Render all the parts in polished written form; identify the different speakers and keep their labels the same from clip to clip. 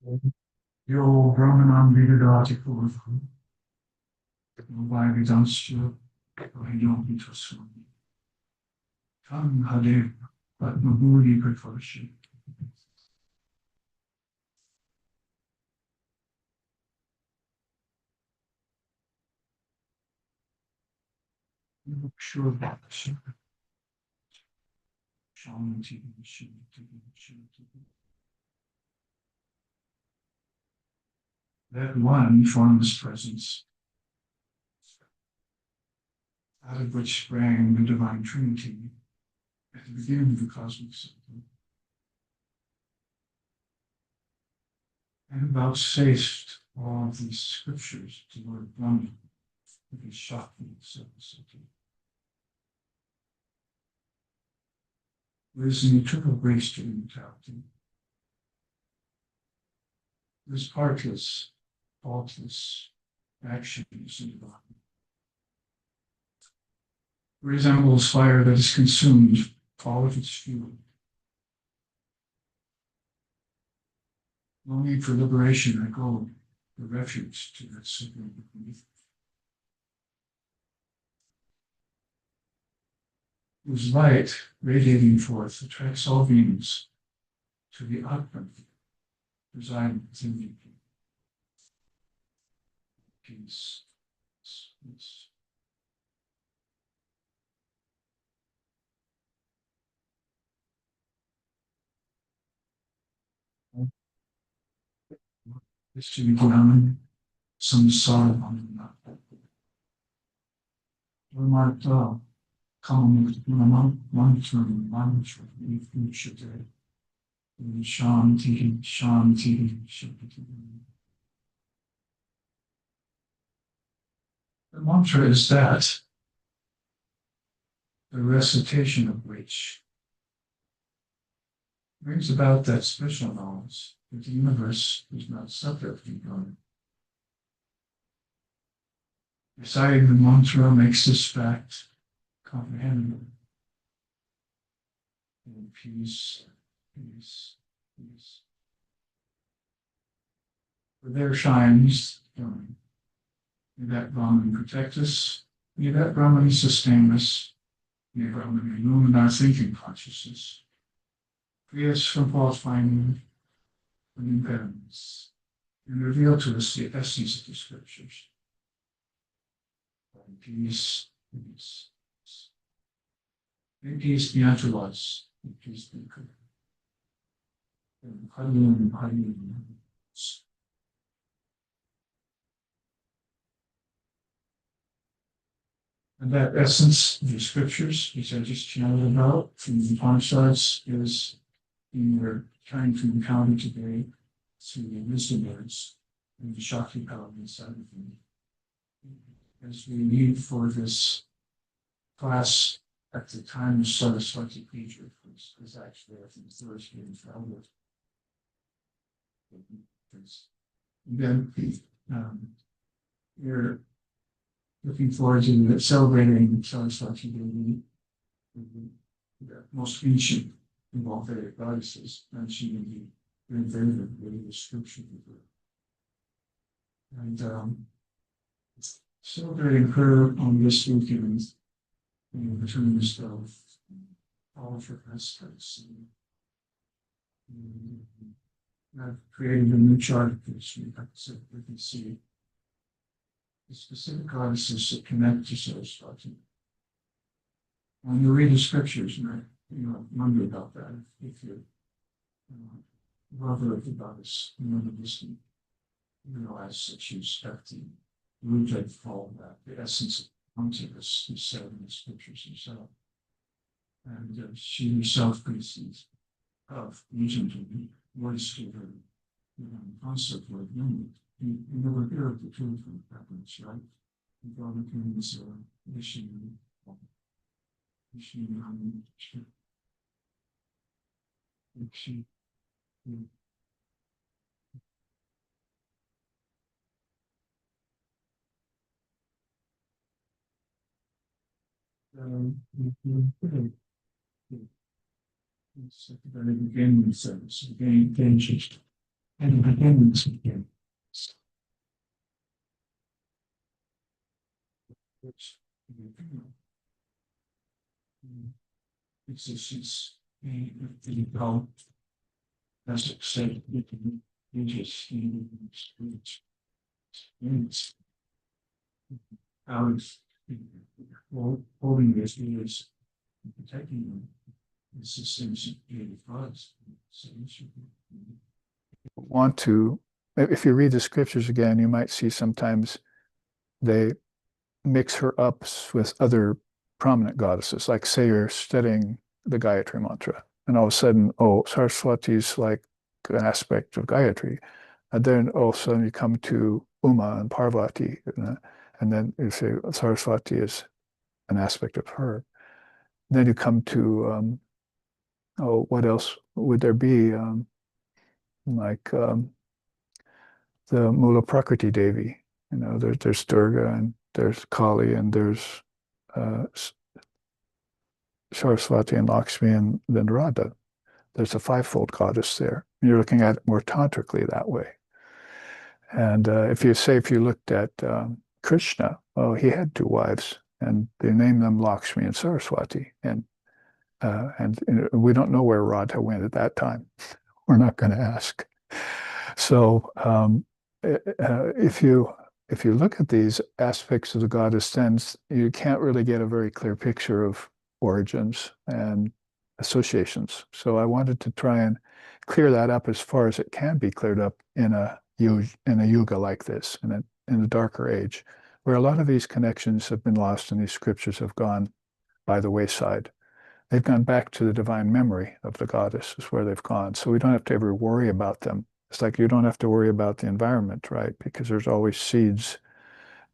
Speaker 1: Yo Brahmanam Vidadatikur Vavidansya Vaidyapitaswami Tam Hade Padmabhuri Prakarshi. Sure about this. Shanti Shanti Shanti. That one formless presence, out of which sprang the divine Trinity at the beginning of the cosmic cycle, and vouchsafed all of these scriptures to Lord Brahma with his shocking simplicity. There is an eternal grace to immortality. There is partless, faultless actions in the body. It resembles fire that is consumed all of its fuel. No need for liberation or gold, the refuge to that supreme beneath. Whose light, radiating forth, attracts all beings to the Atman, residing within you. Peace. Peace. This to be grounded, some sorrow on the Marta, come with mantra, future day. Shanti, Shanti, Shanti. The mantra is that, the recitation of which brings about that special knowledge that the universe is not separate from God. Reciting the mantra makes this fact comprehensible. And peace, peace, peace. For there shines Brahman. May that Brahman protect us. May that Brahman sustain us. May Brahman illumine our thinking consciousness. Free us from false finding and impediments. And reveal to us the essence of the scriptures. Peace, peace. May peace be unto us. May peace be good. And that essence of the scriptures, which I just chatted about from the Upanishads, is being we're trying to encounter today through the wisdom words and the Shakti power inside of them. As we need for this class at the time of Sarasvati Puja, which was actually, I think, Thursday and Friday. And then we're looking forward to celebrating Sarasvati Devi, the most ancient of all Vedic goddesses, and she will be very favorite with the scripture. And celebrating her on this weekend, in the terms of all of her aspects. I've created a new chart which we can see the specific goddesses that connect to Sarasvati. When you read the scriptures, and I wonder about that, if you're lover of the goddess, listen, you realize that she's got the root of all that, the essence of consciousness is said in the scriptures herself. And she herself conceives of region to be voice to her concept word memory. You never hear of the truth from happens, right? You go to things wishing it's at the very beginning of the service, again, changes. And the beginnings begin. Which existence the called as accepted in just experience out of holding this is protecting them. It's the same security for us.
Speaker 2: Want to, if you read the scriptures again, you might see sometimes they mix her up with other prominent goddesses. Like say you're studying the Gayatri mantra, and all of a sudden, oh, Saraswati's like an aspect of Gayatri. And then all of a sudden you come to Uma and Parvati, and then you say Saraswati is an aspect of her. Then you come to, oh, what else would there be? Like the Mula Prakriti Devi. There's Durga and there's Kali and there's uh, Saraswati and Lakshmi and then Radha. There's a fivefold goddess there. You're looking at it more tantrically that way. And if you looked at Krishna, well, he had two wives, and they named them Lakshmi and Saraswati, and we don't know where Radha went at that time. We're not going to ask. So if you look at these aspects of the goddess, then you can't really get a very clear picture of origins and associations. So I wanted to try and clear that up as far as it can be cleared up in a yuga like this, in a darker age, where a lot of these connections have been lost and these scriptures have gone by the wayside. They've gone back to the divine memory of the goddess is where they've gone. So we don't have to ever worry about them. It's like you don't have to worry about the environment, right? Because there's always seeds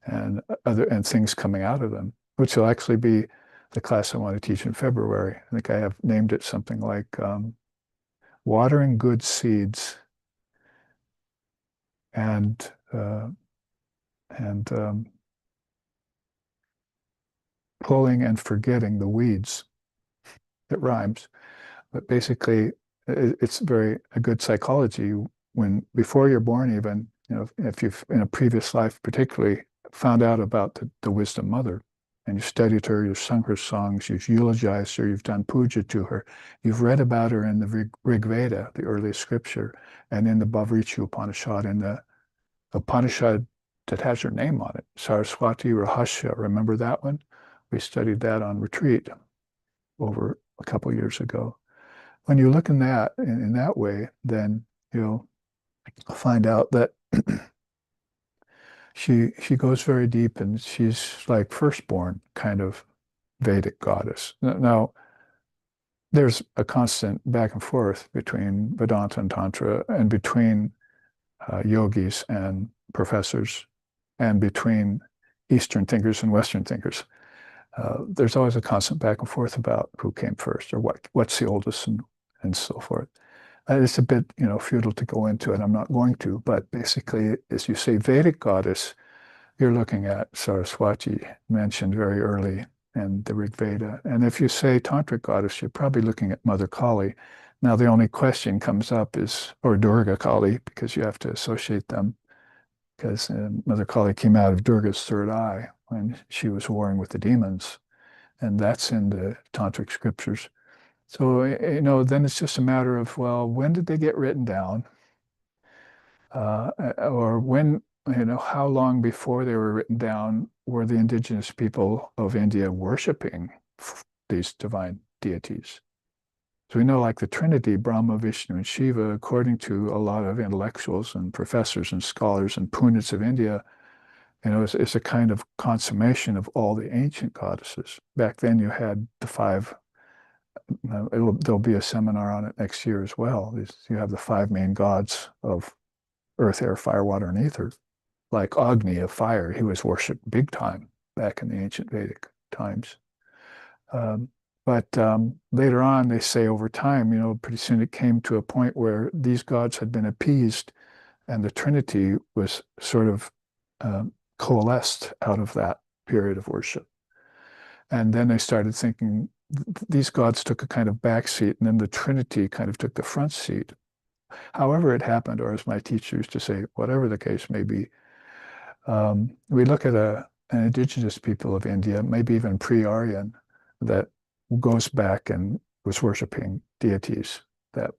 Speaker 2: and things coming out of them, which will actually be the class I want to teach in February. I think I have named it something like watering good seeds and pulling and forgetting the weeds. It rhymes, but basically it's a good psychology when before you're born even, if you've in a previous life particularly found out about the wisdom mother and you studied her, you've sung her songs, you've eulogized her, you've done puja to her, you've read about her in the Rig Veda, the earliest scripture, and in the Bhavrichu Upanishad, in the Upanishad that has her name on it, Saraswati Rahasya. Remember that one? We studied that on retreat over a couple years ago. When you look in that way, then you'll find out that she goes very deep, and she's like firstborn kind of Vedic goddess. Now, there's a constant back and forth between Vedanta and Tantra, and between yogis and professors, and between Eastern thinkers and Western thinkers. There's always a constant back and forth about who came first or what's the oldest and so forth. It's a bit, futile to go into it. I'm not going to, but basically, as you say, Vedic goddess, you're looking at Saraswati mentioned very early in the Rig Veda. And if you say Tantric goddess, you're probably looking at Mother Kali. Now, the only question comes up or Durga Kali, because you have to associate them, because Mother Kali came out of Durga's third eye when she was warring with the demons. And that's in the Tantric scriptures. So, then it's just a matter of, well, when did they get written down? Or when, how long before they were written down were the indigenous people of India worshiping these divine deities? So we know like the Trinity, Brahma, Vishnu, and Shiva, according to a lot of intellectuals and professors and scholars and pundits of India, it's a kind of consummation of all the ancient goddesses. Back then you had the five, there'll be a seminar on it next year as well. You have the five main gods of earth, air, fire, water, and ether. Like Agni of fire, he was worshipped big time back in the ancient Vedic times. But later on, they say over time, pretty soon it came to a point where these gods had been appeased and the Trinity was sort of coalesced out of that period of worship. And then they started thinking these gods took a kind of back seat, and then the Trinity kind of took the front seat. however it happened, or as my teacher used to say, whatever the case may be, we look at an indigenous people of India, maybe even pre-Aryan, that goes back and was worshiping deities that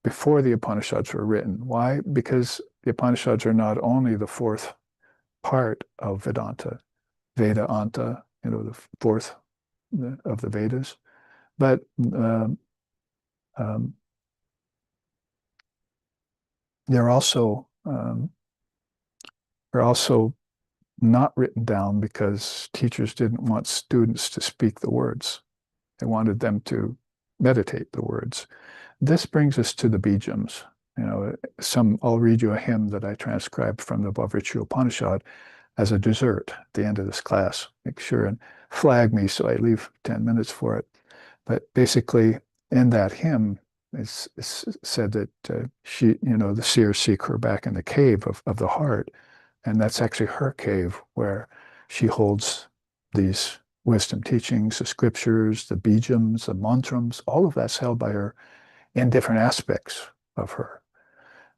Speaker 2: before the Upanishads were written. Why? Because the Upanishads are not only the fourth part of Vedanta, Veda Anta, the fourth of the Vedas, but um, they're also not written down because teachers didn't want students to speak the words. They wanted them to meditate the words. This brings us to the bijams. I'll read you a hymn that I transcribed from the Bhavrichu Upanishad as a dessert at the end of this class. Make sure and flag me so I leave 10 minutes for it. But basically, in that hymn, it's said that the seers seek her back in the cave of the heart. And that's actually her cave where she holds these wisdom teachings, the scriptures, the bijams, the mantrams, all of that's held by her in different aspects of her.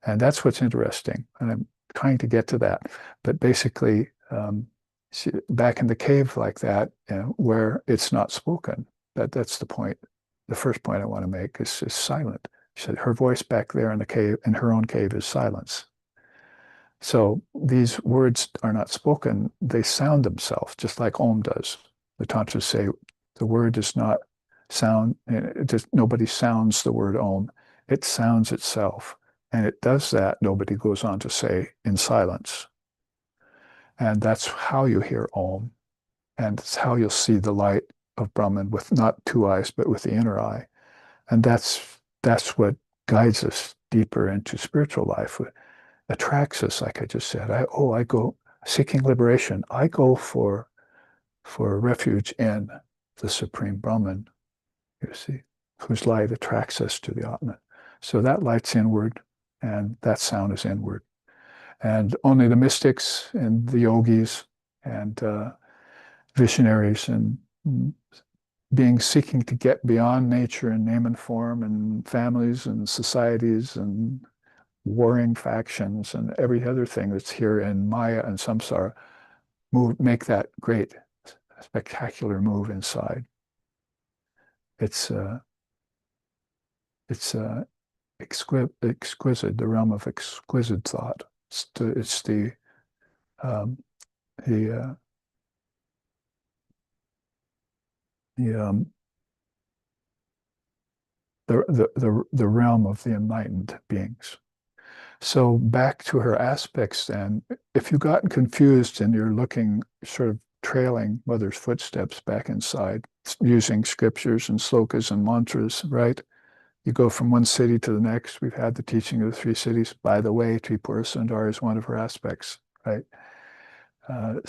Speaker 2: And that's what's interesting. And I'm trying to get to that. But basically, back in the cave like that, where it's not spoken, that's the point. The first point I want to make is silent. She said her voice back there in the cave, in her own cave, is silence. So these words are not spoken, they sound themselves, just like Om does. The Tantras say the word does not sound, nobody sounds the word Om. It sounds itself. And it does that, nobody goes on to say, in silence. And that's how you hear Om. And it's how you'll see the light of Brahman with not two eyes, but with the inner eye. And that's what guides us deeper into spiritual life. Attracts us, like I just said. I go seeking liberation. I go for refuge in the Supreme Brahman, you see, whose light attracts us to the Atman. So that light's inward, and that sound is inward. And only the mystics and the yogis and visionaries and being seeking to get beyond nature and name and form and families and societies and warring factions and every other thing that's here in Maya and Samsara, make that great, spectacular move inside. It's exquisite, the realm of exquisite thought. It's the realm of the enlightened beings. So back to her aspects then, if you've gotten confused and you're looking, sort of trailing Mother's footsteps back inside, using scriptures and slokas and mantras, right? You go from one city to the next. We've had the teaching of the three cities. By the way, Tripura Sundar is one of her aspects, right? And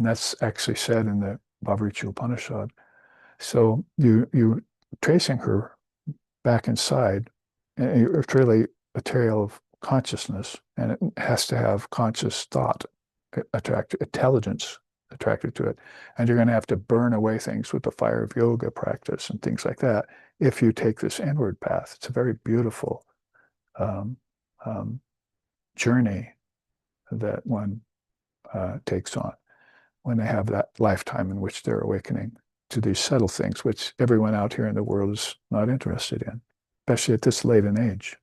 Speaker 2: that's actually said in the Bhavrichu Upanishad. So you tracing her back inside, and it's really a tale of consciousness, and it has to have conscious thought, intelligence attracted to it. And you're going to have to burn away things with the fire of yoga practice and things like that if you take this inward path. It's a very beautiful journey that one takes on when they have that lifetime in which they're awakening to these subtle things, which everyone out here in the world is not interested in, especially at this late an age.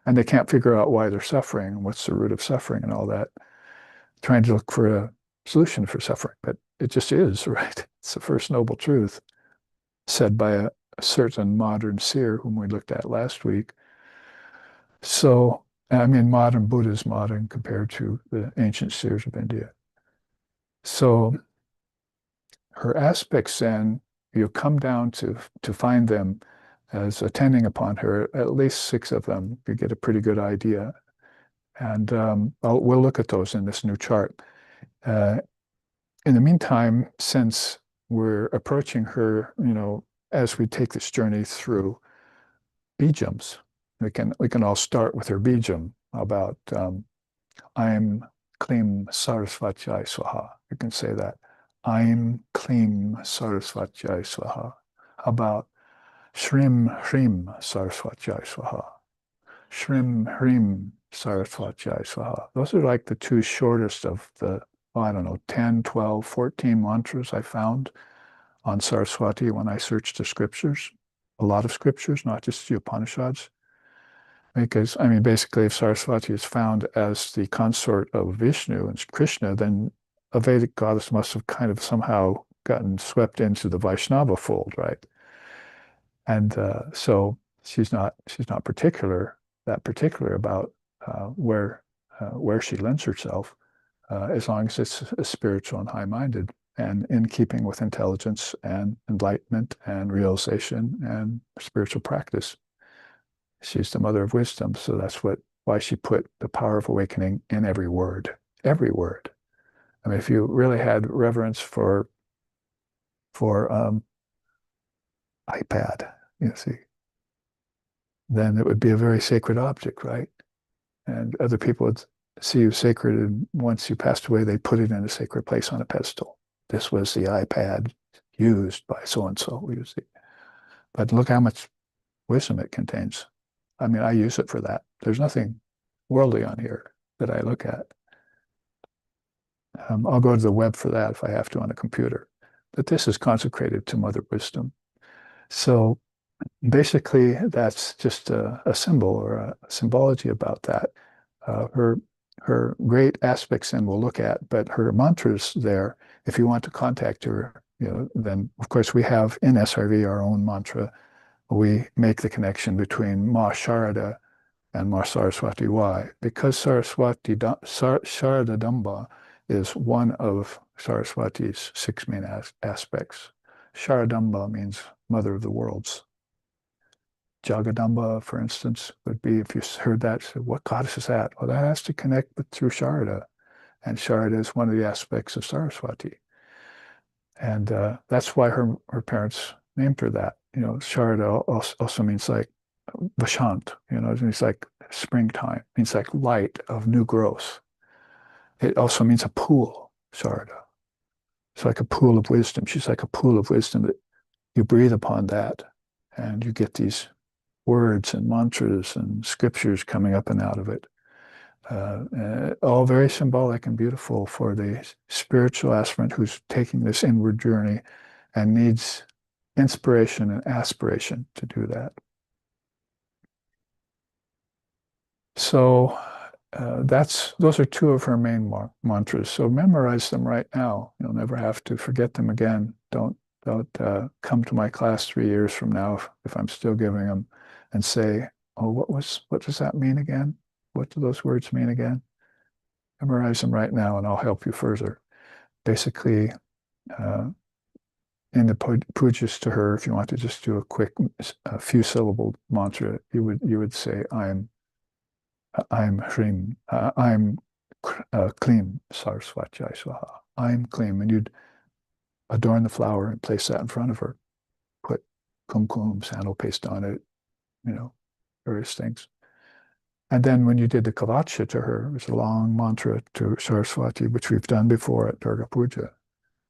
Speaker 2: And they can't figure out why they're suffering and what's the root of suffering and all that, trying to look for a solution for suffering. But it just is, right? It's the first noble truth said by a certain modern seer whom we looked at last week. So, I mean, modern Buddha is modern compared to the ancient seers of India. So her aspects then, you come down to find them as attending upon her, at least 6 of them, you get a pretty good idea. And we'll look at those in this new chart. In the meantime, since we're approaching her, as we take this journey through bijams, we can all start with her bijam about I'm Klim Sarasvati Swaha. You can say that. I'm Klim Sarasvati Swaha. About Shrim Hrim Sarasvati Swaha. Shrim Hrim Sarasvati Swaha. Those are like the two shortest of the, oh, I don't know, 10, 12, 14 mantras I found on Sarasvati when I searched the scriptures. A lot of scriptures, not just the Upanishads. Because, I mean, basically, if Sarasvati is found as the consort of Vishnu and Krishna, then a Vedic goddess must have kind of somehow gotten swept into the Vaishnava fold, right? And so she's not that particular about where she lends herself, as long as it's spiritual and high-minded and in keeping with intelligence and enlightenment and realization and spiritual practice. She's the mother of wisdom, so that's why she put the power of awakening in every word. Every word. I mean, if you really had reverence for iPad, you see, then it would be a very sacred object, right? And other people would see you sacred, and once you passed away, they put it in a sacred place on a pedestal. This was the iPad used by so-and-so, you see. But look how much wisdom it contains. I mean, I use it for that. There's nothing worldly on here that I look at. I'll go to the web for that if I have to on a computer. But this is consecrated to Mother Wisdom. So basically, that's just a symbol or a symbology about that. Her great aspects, and we'll look at, but her mantras there, if you want to contact her, then of course we have in SRV our own mantra. We make the connection between Ma Sharada and Ma Saraswati. Why? Because Sharada Damba is one of Saraswati's six main aspects. Sharadamba means mother of the worlds. Jagadamba, for instance, would be, if you heard that, say, what goddess is that? Well, that has to connect through Sharada. And Sharada is one of the aspects of Saraswati. And that's why her parents named her that. Sharada also means like Vashant, it means like springtime, it means like light of new growth. It also means a pool, Sharada. It's like a pool of wisdom. She's like a pool of wisdom that you breathe upon that, and you get these words and mantras and scriptures coming up and out of it. All very symbolic and beautiful for the spiritual aspirant who's taking this inward journey and needs inspiration and aspiration to do that. So those are two of her main mantras. So memorize them right now. You'll never have to forget them again. Don't come to my class 3 years from now if I'm still giving them and say, oh, what does that mean again? What do those words mean again? Memorize them right now and I'll help you further. Basically, in the pujas to her, if you want to just do a few syllable mantra, you would say, I'm Hrim, I'm Klim Sarasvati Swaha. I'm Klim, and you'd adorn the flower and place that in front of her. Put kumkum, sandal paste on it, various things. And then when you did the kavacha to her, it was a long mantra to Saraswati, which we've done before at Durga Puja.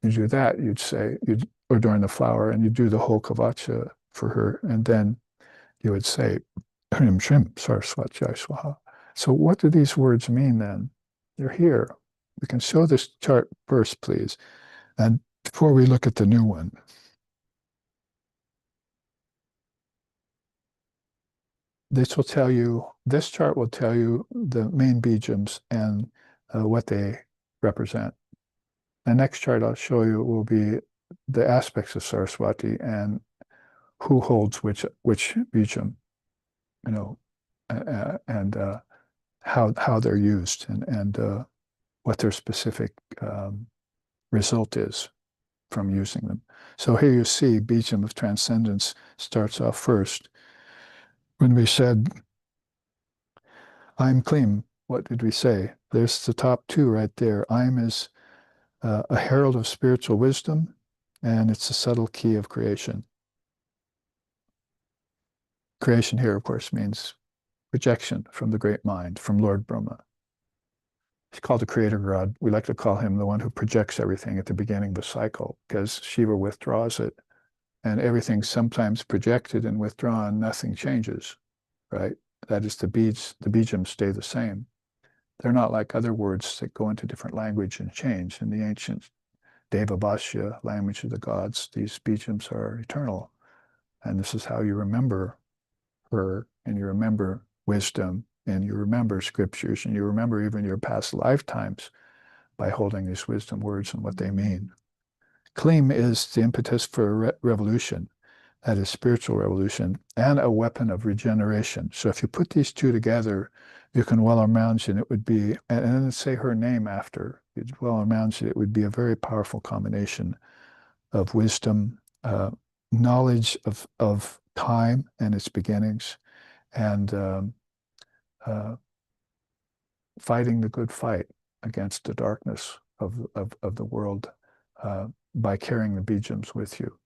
Speaker 2: You do that, you'd adorn the flower and you do the whole kavacha for her. And then you would say, Hrim Shrim Saraswati Swaha. So what do these words mean then? They're here. We can show this chart first, please. And before we look at the new one, this chart will tell you the main bijams and what they represent. The next chart I'll show you will be the aspects of Saraswati and who holds which bijam, and how they're used and what their specific result is from using them. So here you see bijam of transcendence starts off first. When we said, I'm Klim, what did we say? There's the top two right there. I'm is a herald of spiritual wisdom, and it's a subtle key of creation. Creation here, of course, means projection from the great mind, from Lord Brahma. He's called the creator god. We like to call him the one who projects everything at the beginning of the cycle, because Shiva withdraws it, and everything's sometimes projected and withdrawn, nothing changes, right? that is, the bijams stay the same. They're not like other words that go into different language and change. In the ancient Deva Bhashya, language of the gods, these bijams are eternal. And this is how you remember her, and you remember wisdom, and you remember scriptures, and you remember even your past lifetimes by holding these wisdom words and what they mean. Klim is the impetus for revolution, that is spiritual revolution, and a weapon of regeneration. So if you put these two together, you can Wellermanschen, it would be, and then say her name after, Wellermanschen, it would be a very powerful combination of wisdom, knowledge of time and its beginnings, and fighting the good fight against the darkness of the world by carrying the bijams with you.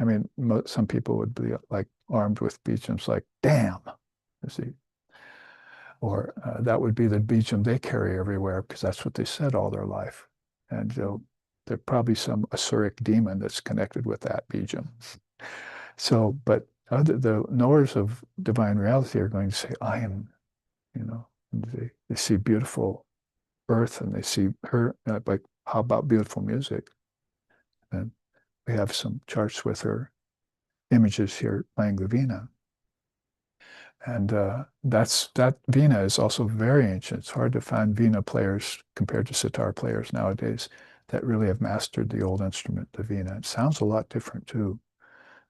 Speaker 2: I mean, some people would be like armed with bijams, like, damn, you see. Or that would be the bijam they carry everywhere because that's what they said all their life. And there's probably some Asuric demon that's connected with that bijam. So, but the knowers of divine reality are going to say, I am, and they see beautiful earth and they see her, like, how about beautiful music? And we have some charts with her images here playing the Veena. And that Veena is also very ancient. It's hard to find Veena players compared to sitar players nowadays that really have mastered the old instrument, the Veena. It sounds a lot different too.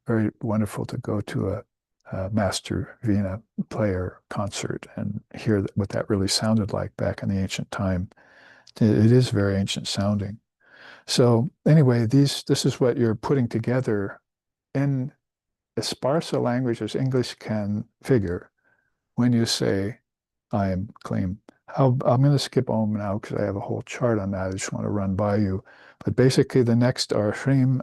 Speaker 2: Very wonderful to go to a master Veena player concert and hear what that really sounded like back in the ancient time. It is very ancient sounding. So anyway, this is what you're putting together in as sparse a language as English can figure when you say, I am clean. I'm going to skip Om now because I have a whole chart on that. I just want to run by you. But basically the next are Shrim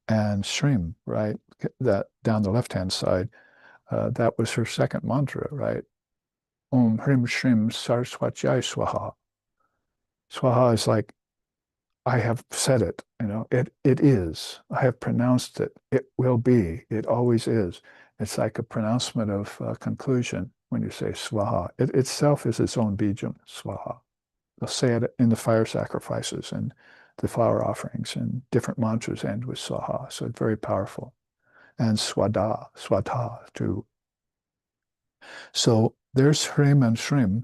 Speaker 2: and Shrim, right? That down the left-hand side. That was her second mantra, right? Om Hrim Shrim Sarasvati Swaha. Swaha is like, I have said it, it is. I have pronounced it. It will be. It always is. It's like a pronouncement of conclusion when you say swaha. It itself is its own bijam, swaha. They'll say it in the fire sacrifices and the flower offerings, and different mantras end with swaha. So it's very powerful. And swata too. So there's Hrim and Shrim.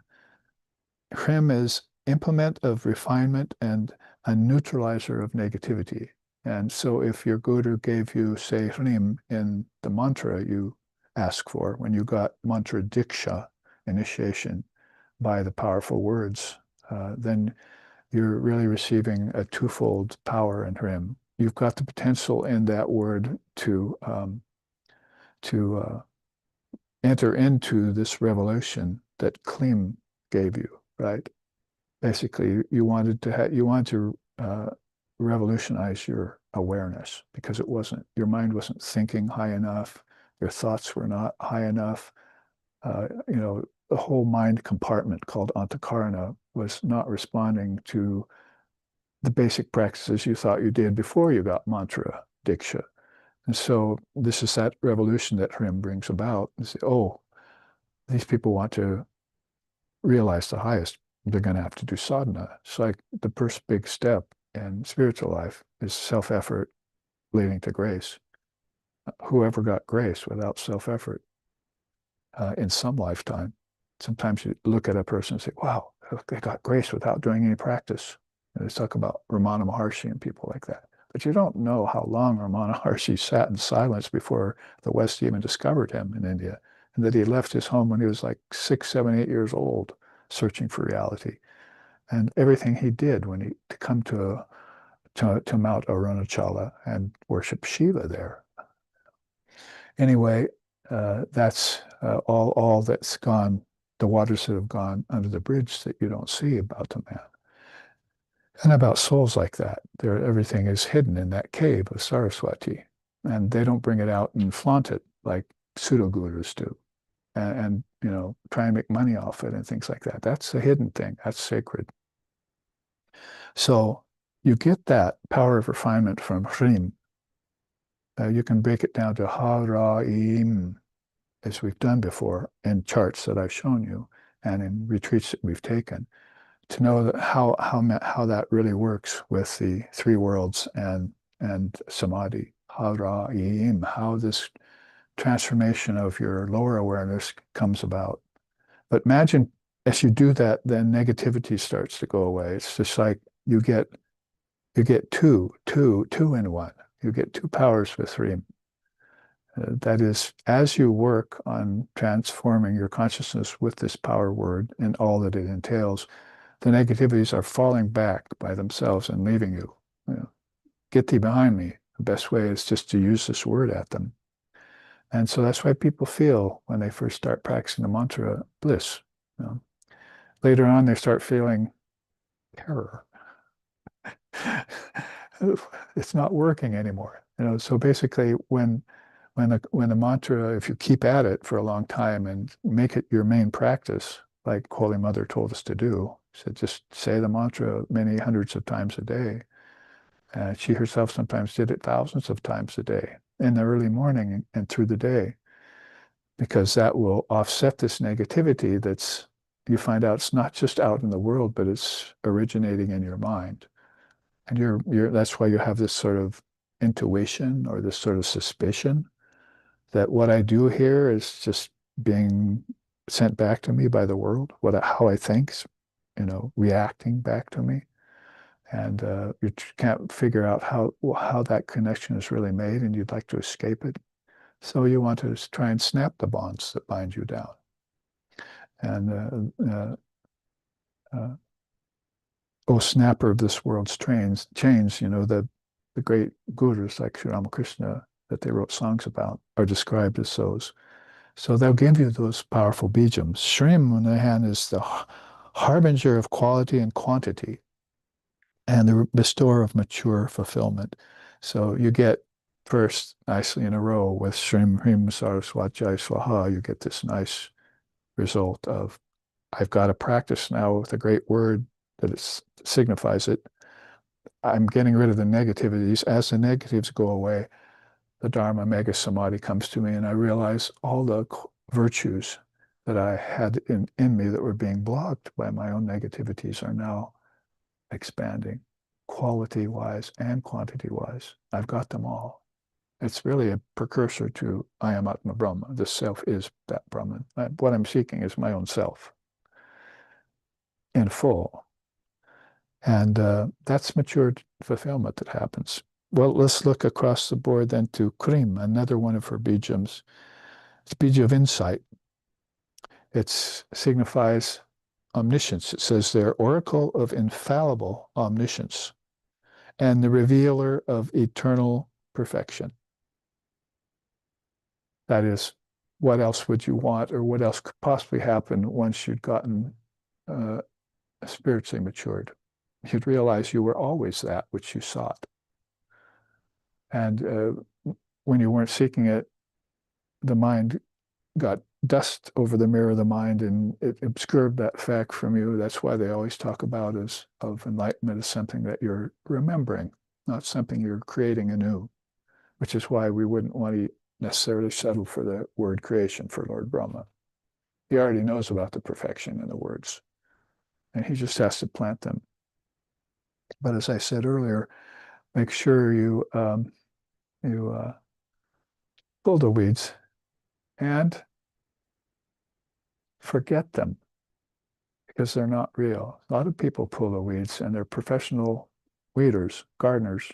Speaker 2: Hrim is implement of refinement and a neutralizer of negativity. And so if your guru gave you, say, Hrim in the mantra you ask for, when you got mantra diksha, initiation, by the powerful words, then you're really receiving a twofold power in Hrim. You've got the potential in that word to enter into this revelation that Klim gave you, right? Basically, you wanted to revolutionize your awareness because your mind wasn't thinking high enough, your thoughts were not high enough. The whole mind compartment called antakarana was not responding to the basic practices you thought you did before you got mantra diksha. And so this is that revolution that Hrim brings about. You say, oh, these people want to realize the highest, they're going to have to do sadhana. It's like the first big step in spiritual life is self-effort leading to grace. Whoever got grace without self-effort in some lifetime? Sometimes you look at a person and say, wow, they got grace without doing any practice. And they talk about Ramana Maharshi and people like that. But you don't know how long Ramana Maharshi sat in silence before the West even discovered him in India, and that he left his home when he was like 6, 7, 8 years old, searching for reality. And everything he did to come to Mount Arunachala and worship Shiva there. Anyway, that's all that's gone, the waters that have gone under the bridge that you don't see about the man. And about souls like that, everything is hidden in that cave of Sarasvati. And they don't bring it out and flaunt it like pseudo-gurus do. And try and make money off it and things like that. That's a hidden thing. That's sacred. So you get that power of refinement from Hrim. You can break it down to Ha, Ra, Im. as we've done before in charts that I've shown you and in retreats that we've taken, to know that how that really works with the three worlds and samadhi, how this transformation of your lower awareness comes about. But imagine as you do that, then negativity starts to go away. It's just like you get two in one. You get two powers with three. That is, as you work on transforming your consciousness with this power word and all that it entails, the negativities are falling back by themselves and leaving you. You know, get thee behind me. The best way is just to use this word at them. And so that's why people feel when they first start practicing the mantra bliss. You know. Later on, they start feeling terror. It's not working anymore. You know, so basically when the mantra, if you keep at it for a long time and make it your main practice, like Holy Mother told us to do, said just say the mantra many hundreds of times a day. She herself sometimes did it thousands of times a day in the early morning and through the day, because that will offset this negativity that's, you find out it's not just out in the world, but it's originating in your mind. And that's why you have this sort of intuition or this sort of suspicion that what I do here is just being sent back to me by the world, how I think, you know, reacting back to me. And you can't figure out how that connection is really made, and you'd like to escape it. So you want to try and snap the bonds that bind you down. And oh, snapper of this world's chains, you know, the great gurus like Sri Ramakrishna that they wrote songs about are described as those. So they'll give you those powerful bijams. Shrim, on the other hand, is the harbinger of quality and quantity and the bestower of mature fulfillment. So you get first nicely in a row with Shrim Hrim Sarasvati Swaha, you get this nice result of, I've got to practice now with a great word that signifies it. I'm getting rid of the negativities. As the negatives go away, the Dharma Mega Samadhi comes to me, and I realize all the virtues that I had in me that were being blocked by my own negativities are now expanding, quality-wise and quantity-wise. I've got them all. It's really a precursor to I am Atma Brahma. The self is that Brahman. What I'm seeking is my own self in full. And that's matured fulfillment that happens. Well, let's look across the board then to Krim, another one of her bijams. It's bija of insight. It signifies omniscience. It says there, oracle of infallible omniscience and the revealer of eternal perfection. That is, what else would you want, or what else could possibly happen once you'd gotten spiritually matured? You'd realize you were always that which you sought. And when you weren't seeking it, the mind got dust over the mirror of the mind, and it obscured that fact from you. That's why they always talk about of enlightenment as something that you're remembering, not something you're creating anew, which is why we wouldn't want to necessarily settle for the word creation for Lord Brahma. He already knows about the perfection in the words, and he just has to plant them. But as I said earlier, make sure you pull the weeds and forget them, because they're not real. A lot of people pull the weeds, and they're professional weeders, gardeners,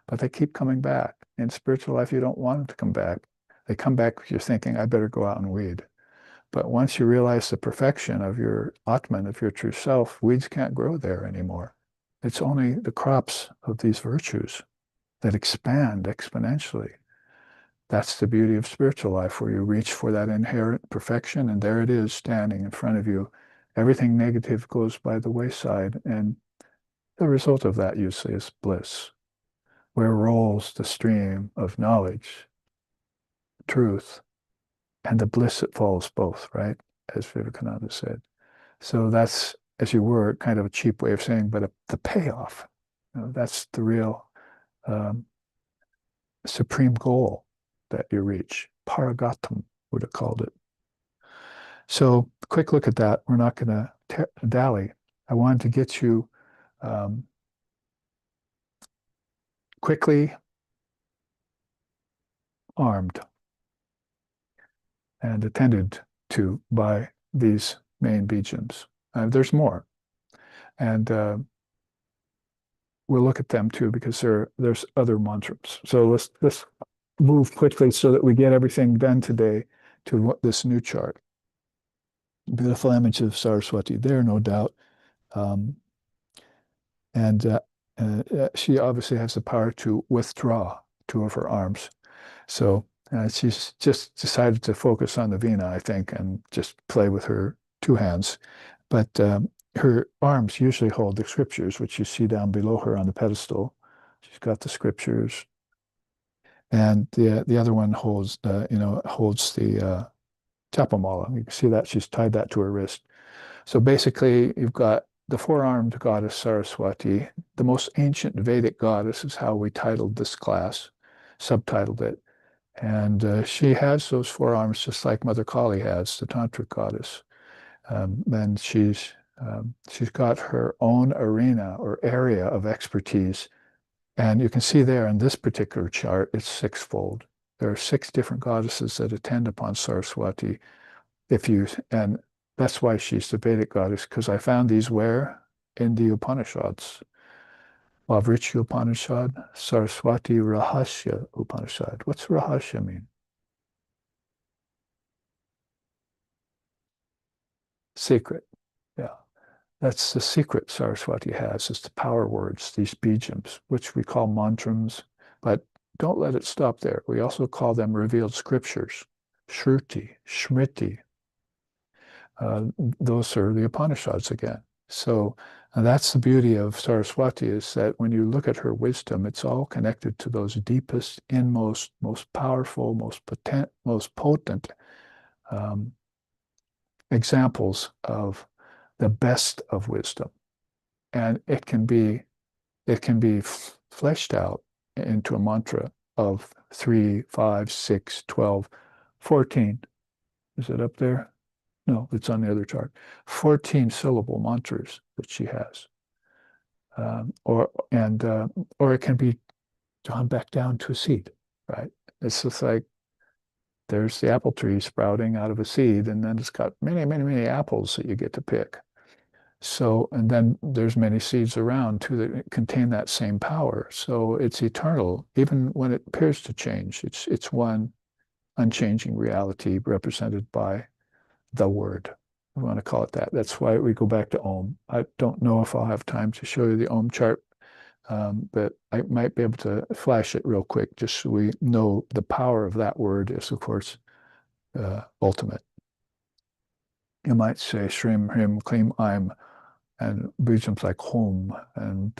Speaker 2: but they keep coming back. In spiritual life, you don't want them to come back. They come back because you're thinking, I better go out and weed. But once you realize the perfection of your Atman, of your true self, weeds can't grow there anymore. It's only the crops of these virtues that expand exponentially. That's the beauty of spiritual life, where you reach for that inherent perfection, and there it is standing in front of you. Everything negative goes by the wayside, and the result of that usually is bliss, where rolls the stream of knowledge, truth, and the bliss that follows both, right? As Vivekananda said. So that's, as you were, kind of a cheap way of saying, but the payoff, that's the real supreme goal that you reach, paragatam. would have called it. So quick look at that. We're not going to dally. I wanted to get you quickly armed and attended to by these main bijams. There's more. And we'll look at them too because there's other mantras. So let's move quickly so that we get everything done today to this new chart. Beautiful image of Saraswati there, no doubt. And she obviously has the power to withdraw two of her arms. So she's just decided to focus on the Veena, I think, and just play with her two hands. But her arms usually hold the scriptures, which you see down below her on the pedestal. She's got the scriptures, and the other one holds holds the Japamala. You can see that she's tied that to her wrist. So basically, you've got the four-armed goddess Saraswati, the most ancient Vedic goddess is how we titled this class, subtitled it. And she has those four arms just like Mother Kali has, the tantric goddess. And she's got her own arena or area of expertise. And you can see there in this particular chart, it's sixfold. There are 6 different goddesses that attend upon Saraswati. And that's why she's the Vedic goddess, because I found these where? In the Upanishads. Vavricya Upanishad, Saraswati Rahasya Upanishad. What's Rahasya mean? Secret. Yeah. That's the secret Saraswati has, is the power words, these bijams, which we call mantrams, but don't let it stop there. We also call them revealed scriptures, shruti, smriti. Those are the Upanishads again. So that's the beauty of Saraswati, is that when you look at her wisdom, it's all connected to those deepest, inmost, most powerful, most potent examples of the best of wisdom. And it can be fleshed out into a mantra of 3, 5, 6, 12, 14. Is it up there? No, it's on the other chart. 14 syllable mantras that she has. Or it can be drawn back down to a seed, right? It's just like there's the apple tree sprouting out of a seed, and then it's got many, many, many apples that you get to pick. So, and then there's many seeds around too that contain that same power. So it's eternal, even when it appears to change. It's one unchanging reality represented by the word. We want to call it that. That's why we go back to Om. I don't know if I'll have time to show you the Om chart, but I might be able to flash it real quick just so we know the power of that word is, of course, ultimate. You might say Shrim, Hrim, Klim, Aim, and bijams like Hom and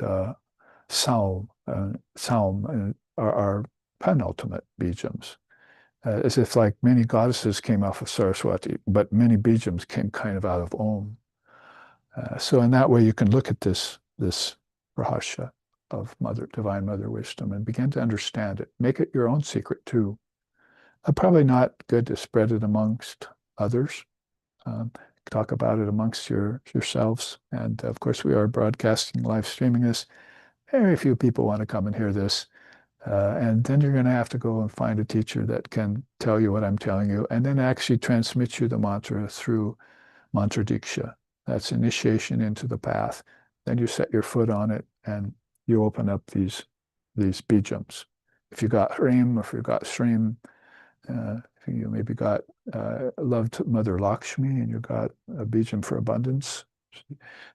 Speaker 2: Saum are penultimate bijams. As if like many goddesses came off of Saraswati, but many bijams came kind of out of Om. So in that way, you can look at this rahasya of Divine Mother Wisdom and begin to understand it. Make it your own secret too. Probably not good to spread it amongst others. Talk about it amongst yourselves. And of course, we are broadcasting, live streaming this. Very few people want to come and hear this. And then you're going to have to go and find a teacher that can tell you what I'm telling you, and then actually transmit you the mantra through mantra diksha. That's initiation into the path. Then you set your foot on it, and you open up these bijams. If you got Hrim, or if you got Shrim, if you maybe got loved Mother Lakshmi, and you got a bijam for abundance.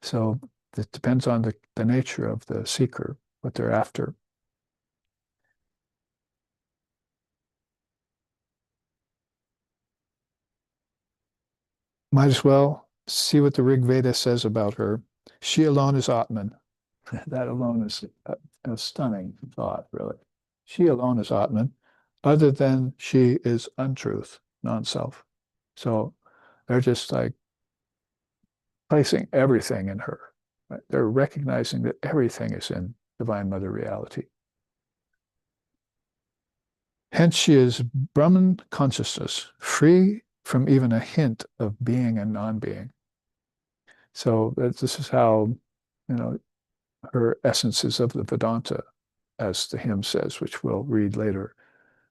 Speaker 2: So it depends on the nature of the seeker, what they're after. Might as well see what the Rig Veda says about her. She alone is Atman. That alone is a stunning thought, really. She alone is Atman. Other than she is untruth, non-self. So they're just like placing everything in her. Right? They're recognizing that everything is in Divine Mother reality. Hence she is Brahman consciousness, free from even a hint of being and non-being. So this is how, her essence is of the Vedanta, as the hymn says, which we'll read later.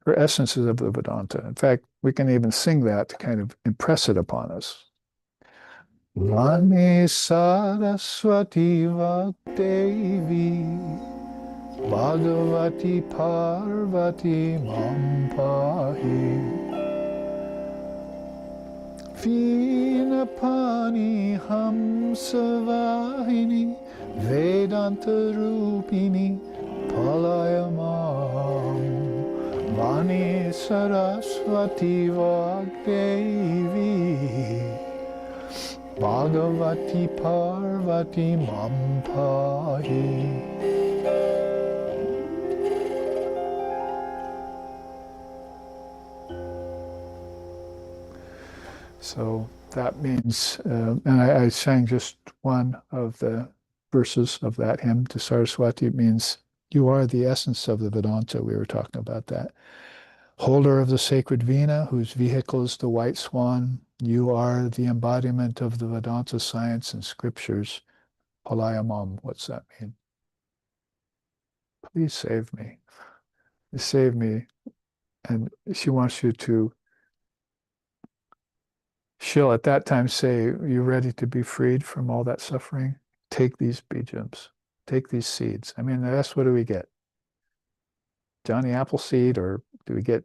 Speaker 2: Her essence is of the Vedanta. In fact, we can even sing that to kind of impress it upon us. Vani Sarasvati Devi Bhagavati Parvati Mampahi Vinapani Hamsavahini Vedanta Rupini Palayamam Vani Sarasvati Vagdevi Bhagavati Parvati Mampahi. So that means, and I sang just one of the verses of that hymn to Saraswati. It means you are the essence of the Vedanta. We were talking about that. Holder of the sacred Veena, whose vehicle is the white swan, you are the embodiment of the Vedanta science and scriptures. Palayamam, what's that mean? Please save me. Save me. And she wants you to, she'll at that time say, you ready to be freed from all that suffering? Take these bijams, take these seeds. I mean, that's what do we get? Johnny Appleseed, or do we get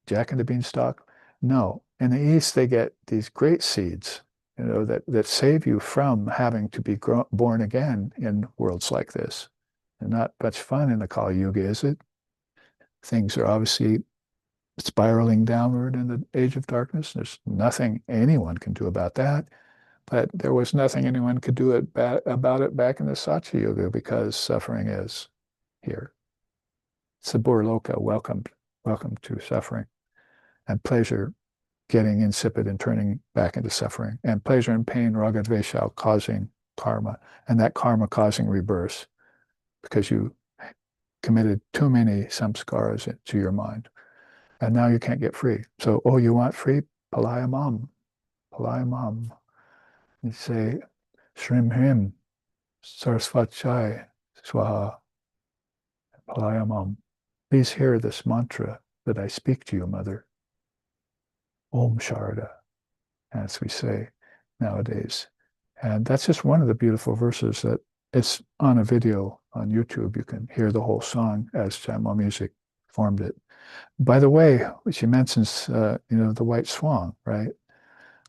Speaker 2: Jack and the Beanstalk? No. In the East, they get these great seeds, that save you from having to be born again in worlds like this. And not much fun in the Kali Yuga, is it? Things are obviously spiraling downward in the age of darkness. There's nothing anyone can do about that. But there was nothing anyone could do about it back in the Satya Yuga, because suffering is here. Sabur Loka, welcome to suffering. And pleasure getting insipid and turning back into suffering. And pleasure and pain, raga dvesha, causing karma. And that karma causing rebirth, because you committed too many samskaras to your mind. And now you can't get free. So, you want free? Palayamam. Palayamam. You say, Shrim Hrim, Sarasvati, Swaha, Palayamam. Please hear this mantra that I speak to you, Mother. Om Sharada, as we say nowadays. And that's just one of the beautiful verses that it's on a video on YouTube. You can hear the whole song as Chama Music formed it. By the way, she mentions, the white swan, right?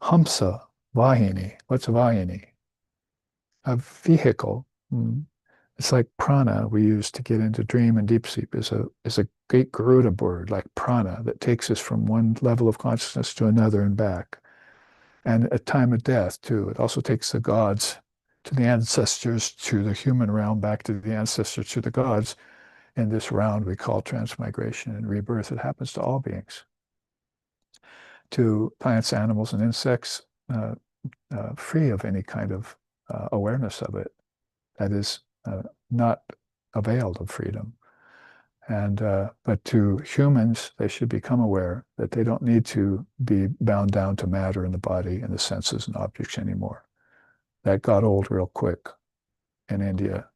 Speaker 2: Hamsa, Vahini. What's a Vahini? A vehicle. It's like prana we use to get into dream and deep sleep is a great Garuda bird, like prana, that takes us from one level of consciousness to another and back. And at time of death, too. It also takes the gods to the ancestors, to the human realm, back to the ancestors, to the gods. In this round we call transmigration and rebirth. It happens to all beings. To plants, animals, and insects, free of any kind of awareness of it. That is not availed of freedom. And but to humans, they should become aware that they don't need to be bound down to matter in the body and the senses and objects anymore. That got old real quick in India,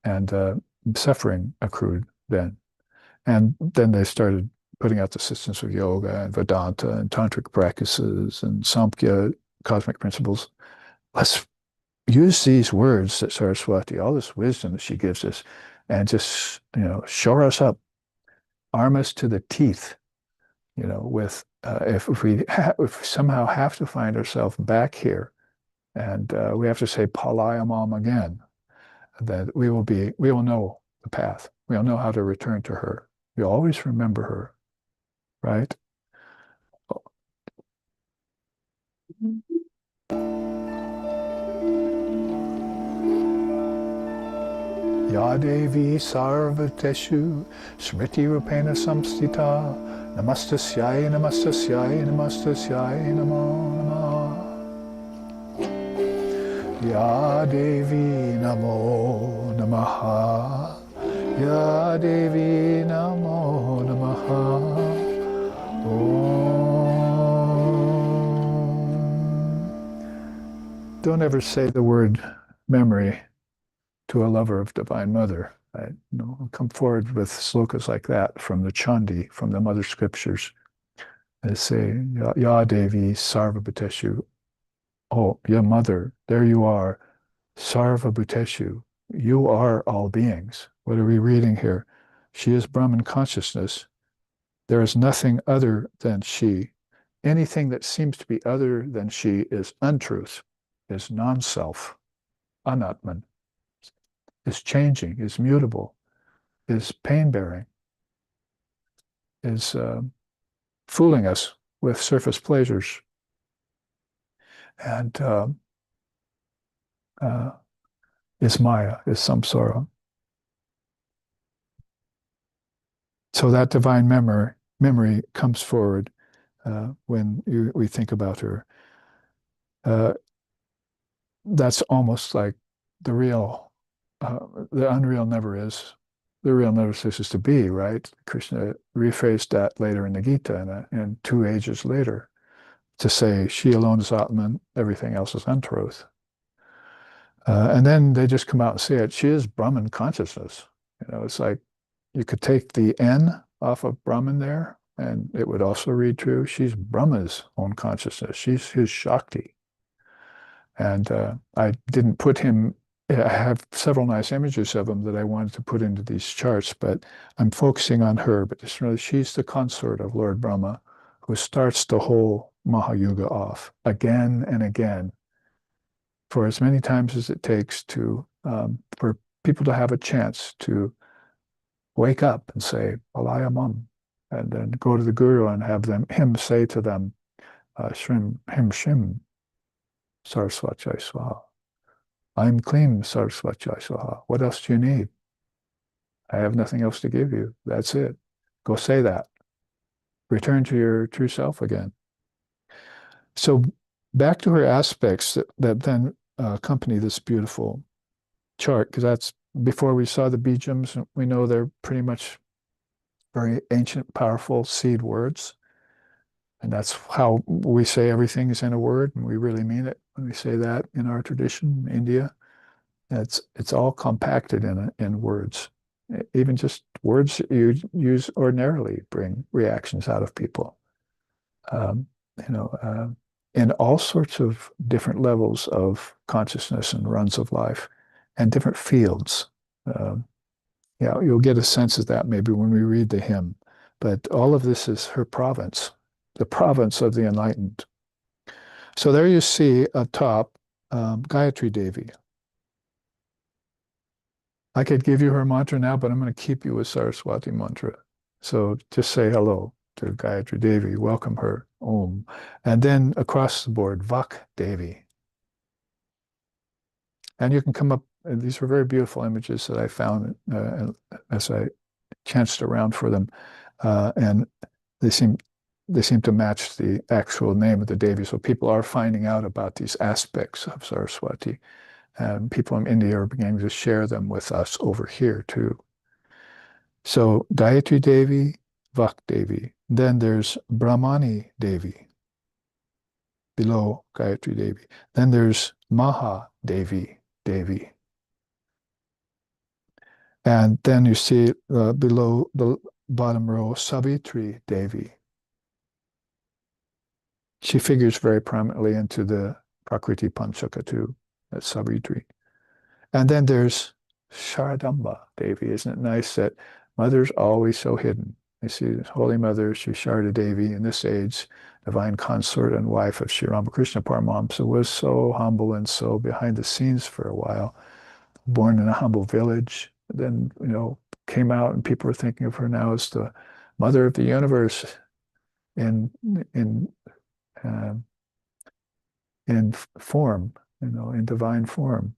Speaker 2: and suffering accrued then. And then they started putting out the systems of yoga and Vedanta and tantric practices and Samkhya, cosmic principles. Let's use these words that Saraswati, all this wisdom that she gives us, and just, shore us up, arm us to the teeth, with, if we somehow have to find ourselves back here, and we have to say Palayamam again, that we will know the path. We'll know how to return to her. We always remember her, right? Ya Devi Sarvateshu Smriti Rupena Samstita Namastasyai Namastasyai Namastasyai Namo Namah Ya Devi Namo Namaha Ya Devi Namo Namaha Don't ever say the word memory to a lover of Divine Mother. Come forward with slokas like that from the Chandi, from the Mother Scriptures. They say, Ya Devi Sarva Bhuteshu. Oh, Ya Mother, there you are. Sarva Bhuteshu. You are all beings. What are we reading here? She is Brahman consciousness. There is nothing other than she. Anything that seems to be other than she is untruth, is non-self, anatman, is changing, is mutable, is pain-bearing, is fooling us with surface pleasures, and is Maya, is samsara. So that divine memory comes forward when we think about her. That's almost like the real, the unreal never is. The real never ceases to be, right? Krishna rephrased that later in the Gita and 2 ages later to say she alone is Atman, everything else is untruth. And then they just come out and say it. She is Brahman consciousness. It's like you could take the N off of Brahman there, and it would also read true. She's Brahma's own consciousness. She's his Shakti. And I didn't put him, I have several nice images of him that I wanted to put into these charts, but I'm focusing on her. But she's the consort of Lord Brahma who starts the whole Mahayuga off again and again for as many times as it takes to for people to have a chance to wake up and say, Alayamam, and then go to the Guru and have him say to them, Shrim, Him Shim, Sarasvati Swaha. I'm clean, Sarasvati Swaha. What else do you need? I have nothing else to give you. That's it. Go say that. Return to your true self again. So back to her aspects that then accompany this beautiful chart, because that's before we saw the bijams, we know they're pretty much very ancient, powerful seed words. And that's how we say everything is in a word, and we really mean it when we say that in our tradition, India. It's all compacted in words. Even just words that you use ordinarily bring reactions out of people. Um, in all sorts of different levels of consciousness and runs of life and different fields. You'll get a sense of that maybe when we read the hymn. But all of this is her province, the province of the enlightened. So there you see atop Gayatri Devi. I could give you her mantra now, but I'm going to keep you with Saraswati mantra. So just say hello to Gayatri Devi, welcome her, Om. And then across the board, Vak Devi. And you can come up, and these were very beautiful images that I found as I chanced around for them. And they seem to match the actual name of the Devi. So people are finding out about these aspects of Saraswati. And people in India are beginning to share them with us over here too. So Gayatri Devi, Vak Devi. Then there's Brahmani Devi below Gayatri Devi. Then there's Maha Devi. And then you see below the bottom row, Savitri Devi. She figures very prominently into the Prakriti Panchaka too, that's Savitri. And then there's Sharadamba Devi. Isn't it nice that Mother's always so hidden? You see Holy Mother, Sri Sharada Devi, in this age, divine consort and wife of Sri Ramakrishna Paramahamsa, was so humble and so behind the scenes for a while, born in a humble village, then, came out and people are thinking of her now as the mother of the universe in form, in divine form.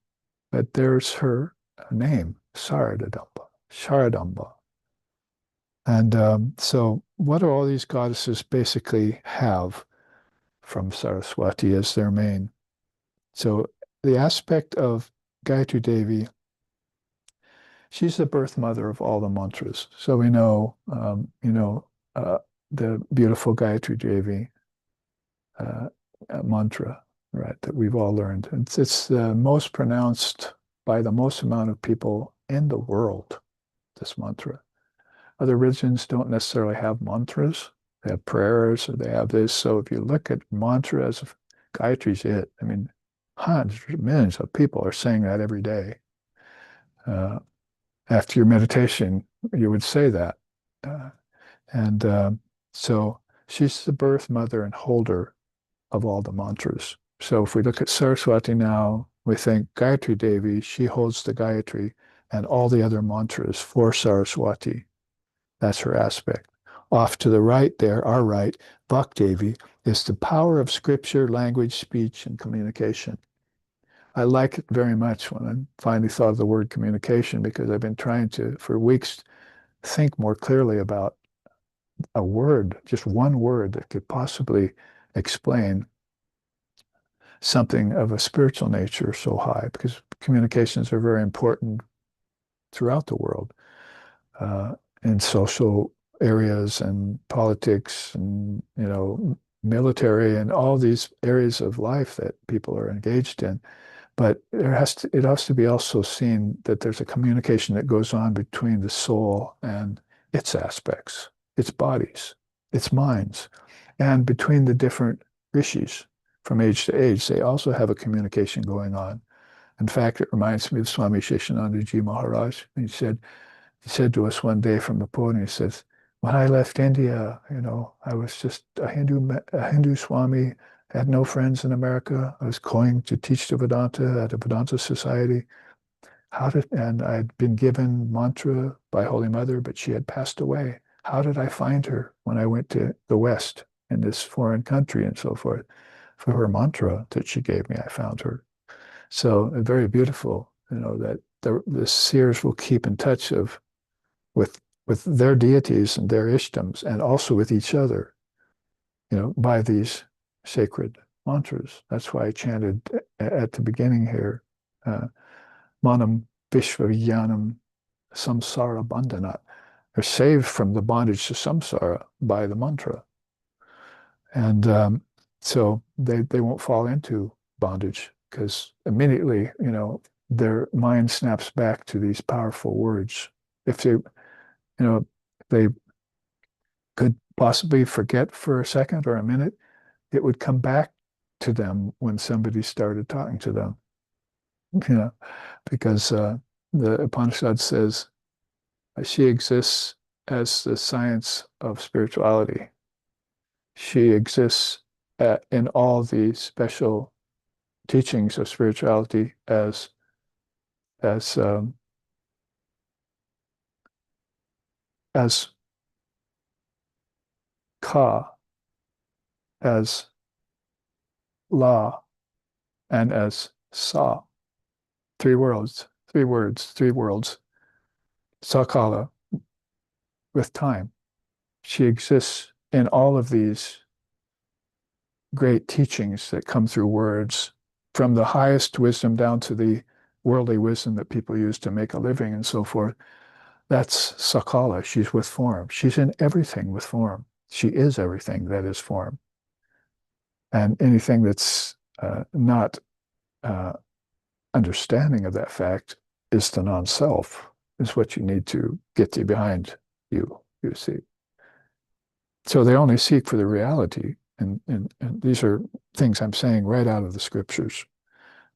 Speaker 2: But there's her name, Sharadamba. And so what do all these goddesses basically have from Saraswati as their main? So the aspect of Gayatri Devi, she's the birth mother of all the mantras. So we know, uh, the beautiful Gayatri Devi uh, mantra, right, that we've all learned. It's the most pronounced by the most amount of people in the world, this mantra. Other religions don't necessarily have mantras. They have prayers or they have this. So if you look at mantras, Gayatri's it. I mean, hundreds, millions of people are saying that every day. After your meditation, you would say that. Uh, and so she's the birth mother and holder of all the mantras. So if we look at Sarasvati now, we think Gayatri Devi, she holds the Gayatri and all the other mantras for Sarasvati. That's her aspect. Off to the right there, our right, Devi, is the power of scripture, language, speech, and communication. I like it very much when I finally thought of the word communication because I've been trying to, for weeks, think more clearly about a word, just one word that could possibly explain something of a spiritual nature so high, because communications are very important throughout the world, uh, in social areas and politics and, military and all these areas of life that people are engaged in. But it has to be also seen that there's a communication that goes on between the soul and its aspects, its bodies, its minds, and between the different rishis from age to age. They also have a communication going on. In fact, it reminds me of Swami Sheshananda Ji Maharaj. He said to us one day from the podium, he says, when I left India, I was just a Hindu Swami, had no friends in America. I was going to teach the Vedanta at a Vedanta society. And I'd been given mantra by Holy Mother, but she had passed away. How did I find her when I went to the West in this foreign country and so forth? For her mantra that she gave me, I found her. So very beautiful, that the seers will keep in touch with with their deities and their ishtams, and also with each other, by these sacred mantras. That's why I chanted at the beginning here, Manam Vishvayanam Samsara Bandhanat. They're saved from the bondage to samsara by the mantra. And so they won't fall into bondage because immediately, their mind snaps back to these powerful words. If they could possibly forget for a second or a minute, it would come back to them when somebody started talking to them. Because the Upanishad says she exists as the science of spirituality. She exists in all the special teachings of spirituality as as ka, as la, and as sa. Three worlds, three words, three worlds. Sakala, with time. She exists in all of these great teachings that come through words, from the highest wisdom down to the worldly wisdom that people use to make a living and so forth. That's Sakala. She's with form. She's in everything with form. She is everything that is form. And anything that's not understanding of that fact is the non-self, is what you need to get you behind you see. So they only seek for the reality. And these are things I'm saying right out of the scriptures.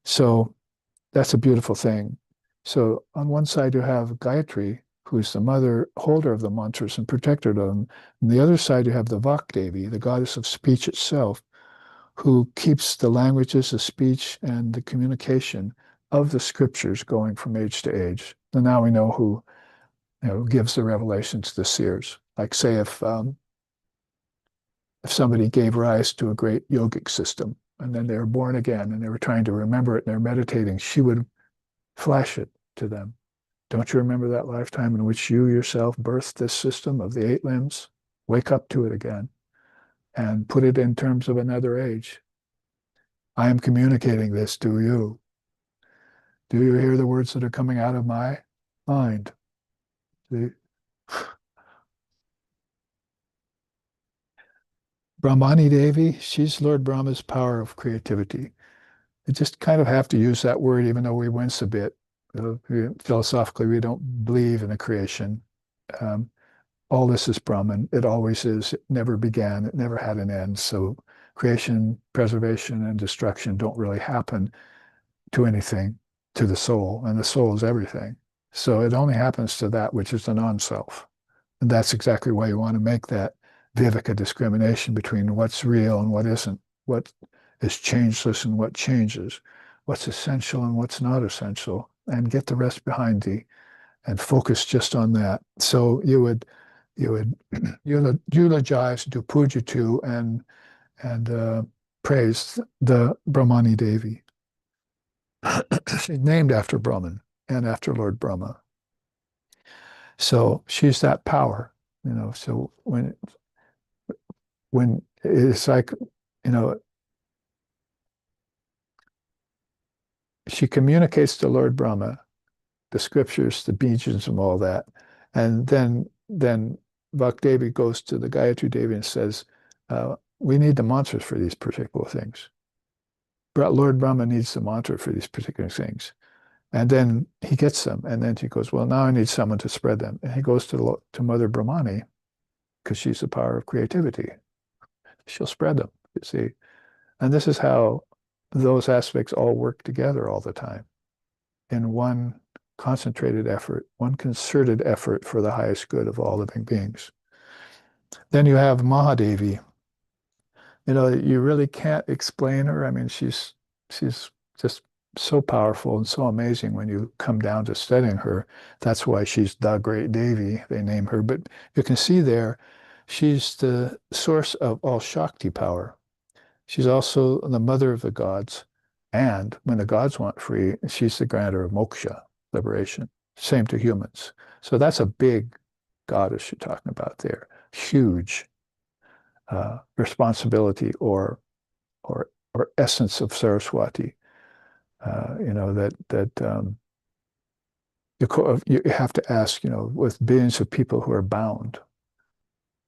Speaker 2: So that's a beautiful thing. So on one side you have Gayatri, who's the mother holder of the mantras and protector of them. On the other side you have the Devi, the goddess of speech itself, who keeps the languages, the speech, and the communication of the scriptures going from age to age. And now we know who gives the revelation to the seers. Like say if somebody gave rise to a great yogic system and then they were born again and they were trying to remember it and they're meditating, she would flash it to them. Don't you remember that lifetime in which you yourself birthed this system of the 8 limbs? Wake up to it again and put it in terms of another age. I am communicating this to you. Do you hear the words that are coming out of my mind? See? Brahmani Devi, she's Lord Brahma's power of creativity. You just kind of have to use that word, even though we wince a bit. Philosophically, we don't believe in a creation. Um, all this is Brahman. It always is. It never began. It never had an end. So creation, preservation, and destruction don't really happen to anything, to the soul, and the soul is everything. So it only happens to that which is the non-self. And that's exactly why you want to make that Viveka discrimination between what's real and what isn't, what is changeless and what changes, what's essential and what's not essential, and get the rest behind thee and focus just on that. So you would eulogize, do puja to, and praise the Brahmani Devi. She's named after Brahman and after Lord Brahma. So she's that power, So when it's like, you know, she communicates to Lord Brahma the scriptures, the beads, and all that, and then Vakdevi goes to the Gayatri Devi and says, "We need the mantras for these particular things. Lord Brahma needs the mantra for these particular things." And then he gets them, and then he goes, "Well, now I need someone to spread them." And he goes to Mother Brahmani because she's the power of creativity. She'll spread them, you see. And this is how those aspects all work together all the time in one concentrated effort, one concerted effort for the highest good of all living beings. Then you have Mahadevi. You really can't explain her. I mean, she's just so powerful and so amazing when you come down to studying her. That's why she's the great Devi, they name her. But you can see there, she's the source of all Shakti power. She's also the mother of the gods. And when the gods want free, she's the grantor of moksha, liberation. Same to humans. So that's a big goddess you're talking about there. Huge responsibility or essence of Sarasvati. You have to ask, with billions of people who are bound,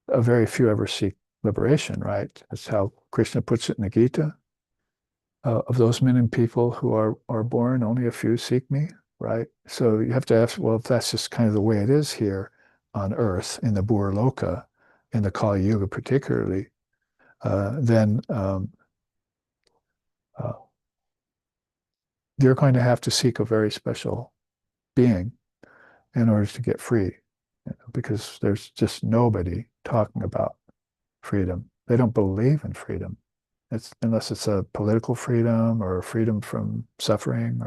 Speaker 2: very few ever seek liberation, right? That's how Krishna puts it in the Gita. Of those many people who are born, only a few seek me, right? So you have to ask, well, if that's just kind of the way it is here on earth, in the Bhur Loka, in the Kali Yuga particularly, then you're going to have to seek a very special being in order to get free, because there's just nobody talking about freedom. They don't believe in freedom. Unless it's a political freedom or freedom from suffering,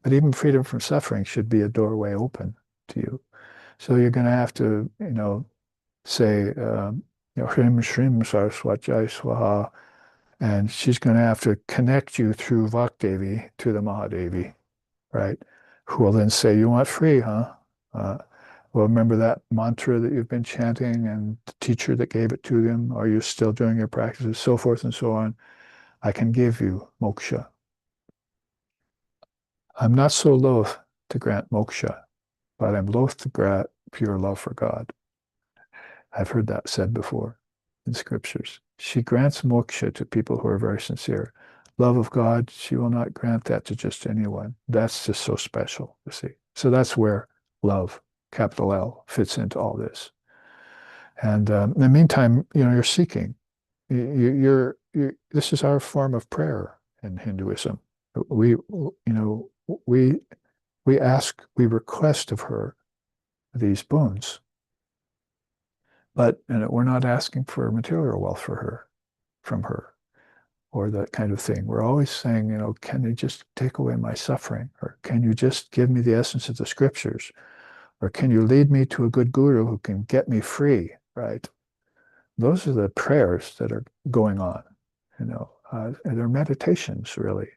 Speaker 2: but even freedom from suffering should be a doorway open to you. So you're going to have to, say, Hrim Shrim Saraswati Swaha, and she's going to have to connect you through Vakdevi to the Mahadevi, right? Who will then say, "You want free, huh? Well, remember that mantra that you've been chanting and the teacher that gave it to them? Are you still doing your practices?" So forth and so on. I can give you moksha. I'm not so loath to grant moksha, but I'm loath to grant pure love for God. I've heard that said before in scriptures. She grants moksha to people who are very sincere. Love of God, she will not grant that to just anyone. That's just so special, you see. So that's where love, capital L, fits into all this. And in the meantime, you're seeking. This is our form of prayer in Hinduism. We, we ask, we request of her these boons, but we're not asking for material wealth from her, or that kind of thing. We're always saying, can you just take away my suffering? Or can you just give me the essence of the scriptures? Or can you lead me to a good guru who can get me free, right? Those are the prayers that are going on, and they're meditations, really.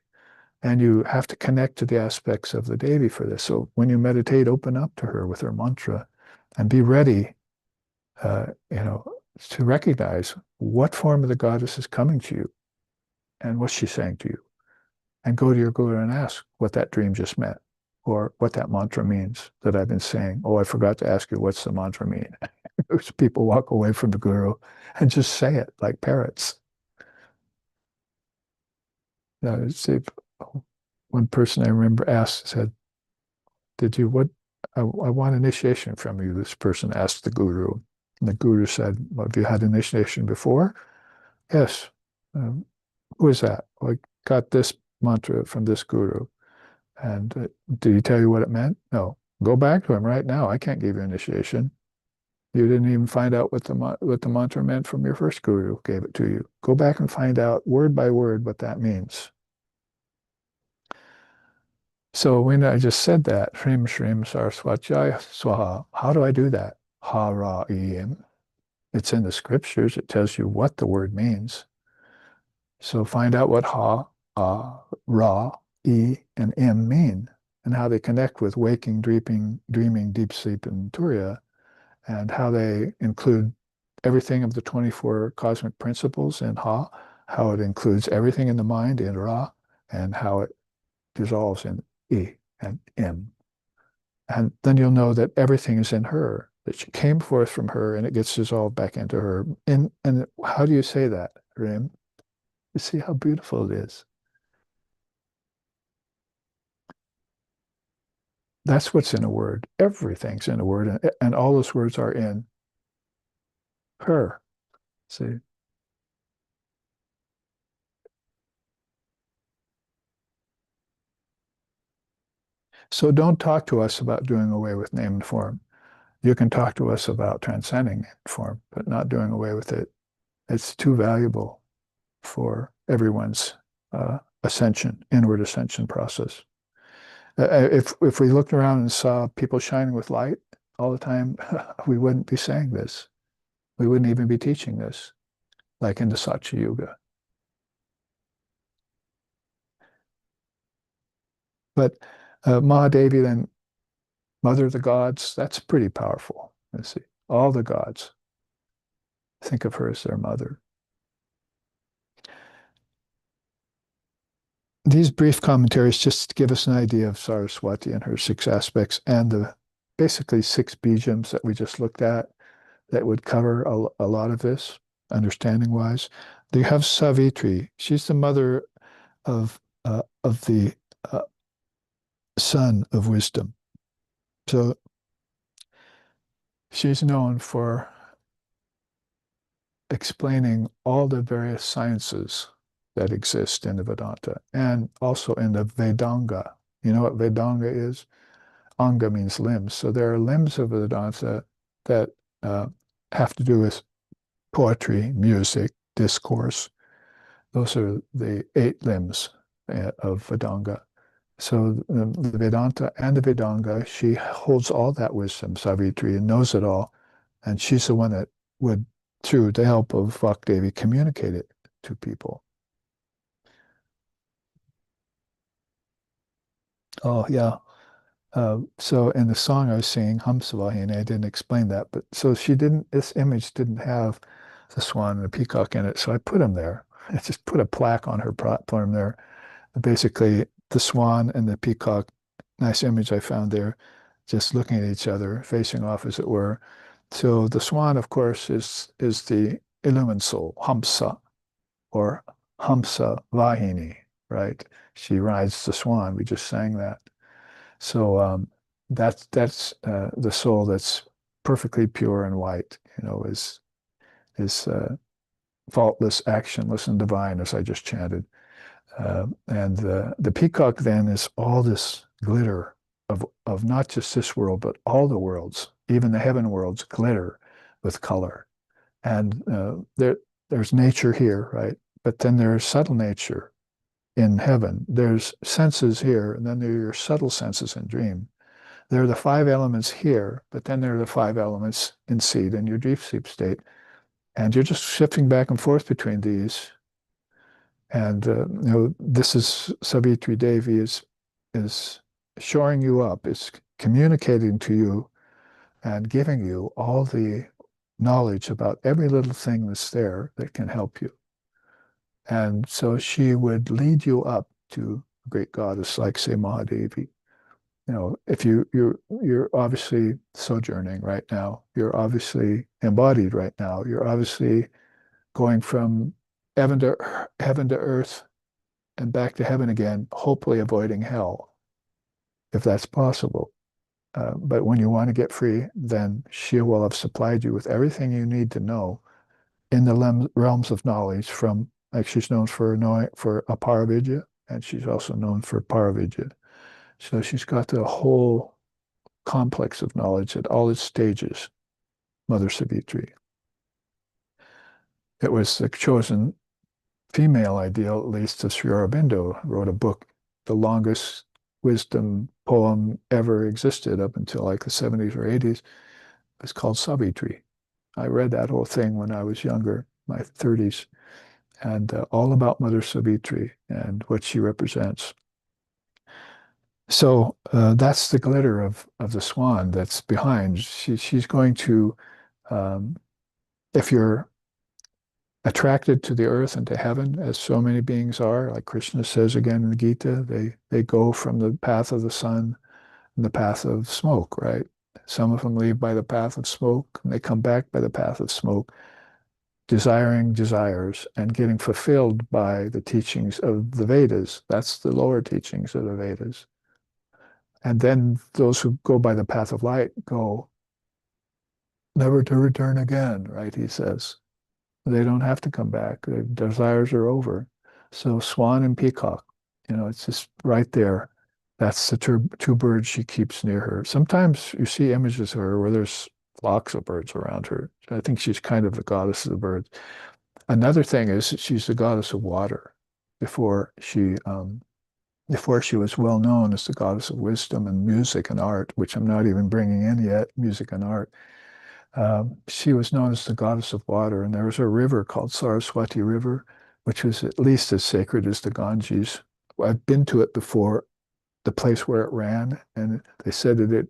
Speaker 2: And you have to connect to the aspects of the Devi for this. So when you meditate, open up to her with her mantra and be ready, to recognize what form of the goddess is coming to you and what's she saying to you. And go to your guru and ask what that dream just meant, or what that mantra means that I've been saying. Oh, I forgot to ask you, what's the mantra mean? People walk away from the guru and just say it like parrots. See, one person I remember asked, said, "Did you what? I want initiation from you." This person asked the guru, and the guru said, "Well, have you had initiation before?" Yes. Who is that? Well, I got this mantra from this guru. And did he tell you what it meant? No. Go back to him right now. I can't give you initiation. You didn't even find out what the mantra meant from your first guru who gave it to you. Go back and find out word by word what that means. So when I just said that, Shrim Shrim Sarasvati Swaha, how do I do that? Ha Ra Im. It's in the scriptures. It tells you what the word means. So find out what Ha, Ra, E, and M mean, and how they connect with waking, dreaming, deep sleep, and Turiya, and how they include everything of the 24 cosmic principles in Ha, how it includes everything in the mind in Ra, and how it dissolves in E and M. And then you'll know that everything is in her, that she came forth from her and it gets dissolved back into her. And how do you say that, Rim? You see how beautiful it is. That's what's in a word. Everything's in a word, and all those words are in her. See? So don't talk to us about doing away with name and form. You can talk to us about transcending name and form, but not doing away with it. It's too valuable for everyone's ascension, inward ascension process. If we looked around and saw people shining with light all the time, we wouldn't be saying this. We wouldn't even be teaching this, like in the Satya Yuga. But Mahadevi, then Mother of the Gods, that's pretty powerful. Let's see, all the gods think of her as their mother. These brief commentaries just give us an idea of Saraswati and her 6 aspects and the basically 6 bijams that we just looked at that would cover a lot of this, understanding-wise. You have Savitri. She's the mother of the son of wisdom. So she's known for explaining all the various sciences that exist in the Vedanta and also in the Vedanga. You know what Vedanga is? Anga means limbs. So there are limbs of Vedanta that have to do with poetry, music, discourse. Those are the 8 limbs of Vedanga. So the Vedanta and the Vedanga, she holds all that wisdom, Savitri, and knows it all. And she's the one that would, through the help of Vakdevi, communicate it to people. Oh, yeah. So in the song I was singing, Hamsavahini, I didn't explain that, but so this image didn't have the swan and the peacock in it, so I put them there. I just put a plaque on her platform there. Basically, the swan and the peacock, nice image I found there, just looking at each other, facing off as it were. So the swan, of course, is the illumined soul, Hamsa, or Hamsa Vahini, right? She rides the swan. We just sang that. So that's the soul that's perfectly pure and white, is faultless, actionless, and divine, as I just chanted. And the peacock then is all this glitter of not just this world, but all the worlds, even the heaven worlds glitter with color. And there's nature here, right? But then there's subtle nature in heaven. There's senses here, and then there are your subtle senses in dream. There are the 5 elements here, but then there are the 5 elements in seed in your deep sleep state. And you're just shifting back and forth between these. And this is Savitri Devi is shoring you up, is communicating to you and giving you all the knowledge about every little thing that's there that can help you. And so she would lead you up to a great goddess like, say, Mahadevi. if you're obviously sojourning right now, you're obviously embodied right now, you're obviously going from heaven to earth and back to heaven again, hopefully avoiding hell, if that's possible. But when you want to get free, then she will have supplied you with everything you need to know in the realms of knowledge from, like she's known for knowing for aparavidya, and she's also known for paravidya. So she's got the whole complex of knowledge at all its stages, Mother Savitri. It was the chosen female ideal, at least, of Sri Aurobindo, wrote a book, the longest wisdom poem ever existed up until like the 70s or 80s. It's called Savitri. I read that whole thing when I was younger, my 30s, and all about Mother Savitri and what she represents. So that's the glitter of the swan that's behind. She's going to, um, if you're attracted to the earth and to heaven, as so many beings are, like Krishna says again in the Gita, they go from the path of the sun and the path of smoke, right? Some of them leave by the path of smoke, and they come back by the path of smoke, desiring desires and getting fulfilled by the teachings of the Vedas. That's the lower teachings of the Vedas. And then those who go by the path of light go never to return again, right? He says. They don't have to come back. Their desires are over. So swan and peacock, it's just right there. That's the two birds she keeps near her. Sometimes you see images of her where there's flocks of birds around her. I think she's kind of the goddess of the birds. Another thing is that she's the goddess of water. Before she before she was well known as the goddess of wisdom and music and art, which I'm not even bringing in yet, music and art. She was known as the goddess of water, and there was a river called Sarasvati River, which was at least as sacred as the Ganges. I've been to it before, the place where it ran, and they said that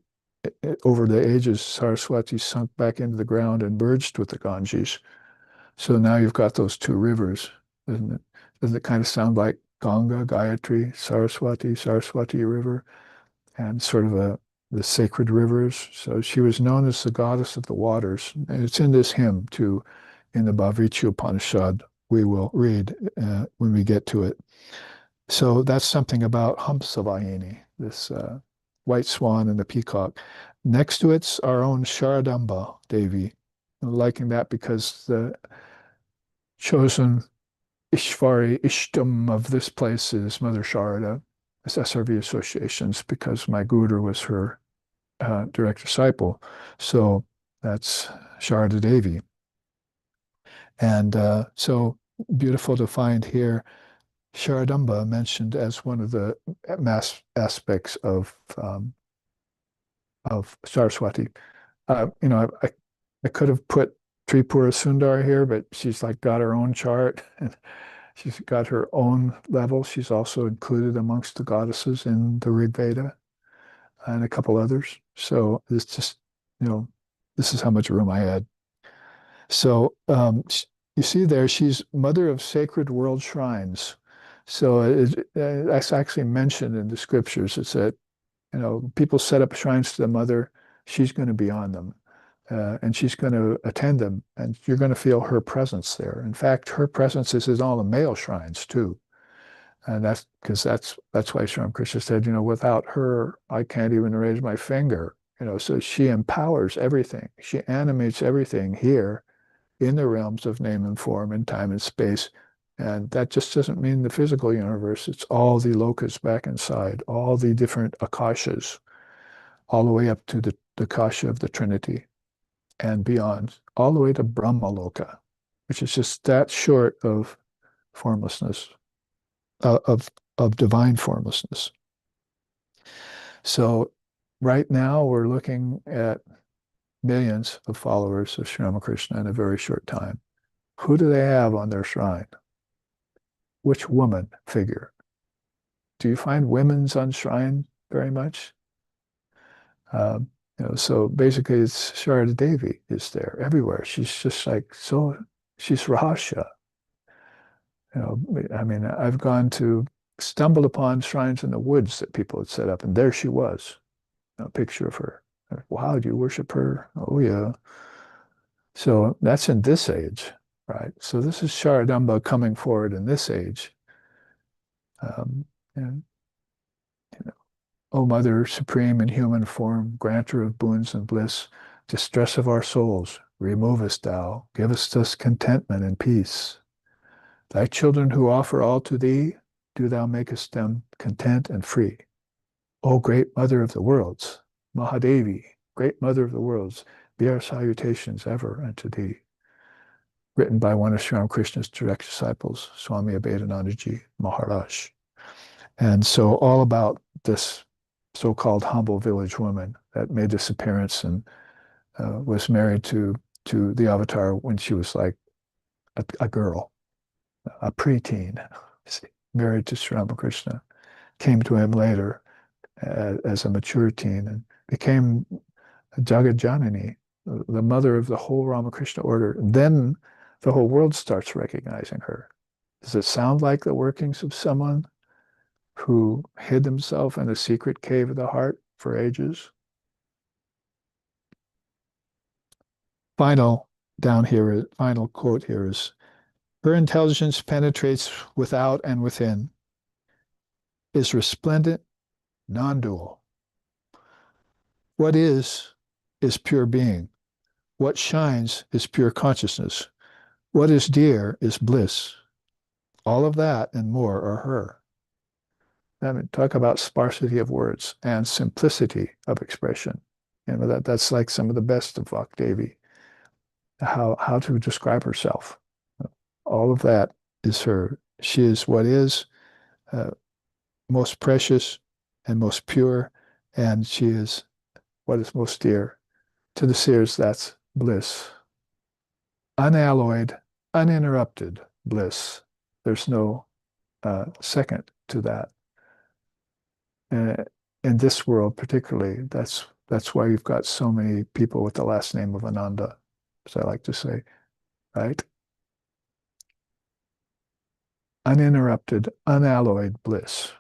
Speaker 2: over the ages, Saraswati sunk back into the ground and merged with the Ganges. So now you've got those two rivers, doesn't it? Doesn't it kind of sound like Ganga, Gayatri, Saraswati River, and sort of the sacred rivers? So she was known as the goddess of the waters. And it's in this hymn, too, in the Bhavrichi Upanishad, we will read when we get to it. So that's something about Hamsavayini, this white swan and the peacock. Next to it's our own Sharadamba Devi. I'm liking that because the chosen Ishvari, Ishtam of this place is Mother Sharada. It's SRV Associations because my guru was her direct disciple. So that's Sharada Devi. And so beautiful to find here Sharadamba mentioned as one of the mass aspects of Saraswati. I could have put Tripura Sundar here, but she's like got her own chart and she's got her own level. She's also included amongst the goddesses in the Rig Veda and a couple others. So it's just, this is how much room I had. So you see there, she's mother of sacred world shrines. So that's actually mentioned in the scriptures. It's that, people set up shrines to the mother, she's going to be on them. And she's going to attend them, and you're going to feel her presence there. In fact, her presence is in all the male shrines too. And that's because that's why Sri Krishna said, without her, I can't even raise my finger. So she empowers everything. She animates everything here in the realms of name and form and time and space. And that just doesn't mean the physical universe. It's all the lokas back inside, all the different akashas, all the way up to the akasha of the Trinity and beyond, all the way to Brahmaloka, which is just that short of formlessness, of divine formlessness. So right now we're looking at millions of followers of Sri Ramakrishna in a very short time. Who do they have on their shrine? Which woman figure? Do you find women's on shrine very much? So basically it's Sharada Devi is there everywhere. She's just like, she's Rahasya. I mean, I've stumbled upon shrines in the woods that people had set up, and there she was. a picture of her. Wow, do you worship her? Oh yeah. So that's in this age, right? So this is Sharadamba coming forward in this age. And you know, O Mother, supreme in human form, granter of boons and bliss, distress of our souls, removest thou, givest us contentment and peace. Thy children who offer all to thee, do thou makest them content and free. O great mother of the worlds, Mahadevi, great mother of the worlds, be our salutations ever unto thee. Written by one of Sri Ramakrishna's direct disciples, Swami Abhedanandaji Maharaj. And so all about this so-called humble village woman that made this appearance and was married to the avatar when she was like a girl, a preteen, married to Sri Ramakrishna, came to him later as a mature teen and became Jagat Janani, the mother of the whole Ramakrishna order. Then the whole world starts recognizing her. Does it sound like the workings of someone who hid himself in a secret cave of the heart for ages? Final final quote here is, her intelligence penetrates without and within, is resplendent, non-dual. What is pure being. What shines is pure consciousness. What is dear is bliss. All of that and more are her. I mean, talk about sparsity of words and simplicity of expression. You know, that's like some of the best of Devi. How to describe herself. All of that is her. She is what is uh, most precious and most pure, and she is what is most dear. To the seers, that's bliss. Unalloyed, uninterrupted bliss. There's no second to that. Uh, in this world, particularly, that's why you've got so many people with the last name of Ananda, as I like to say, right? Uninterrupted, unalloyed bliss.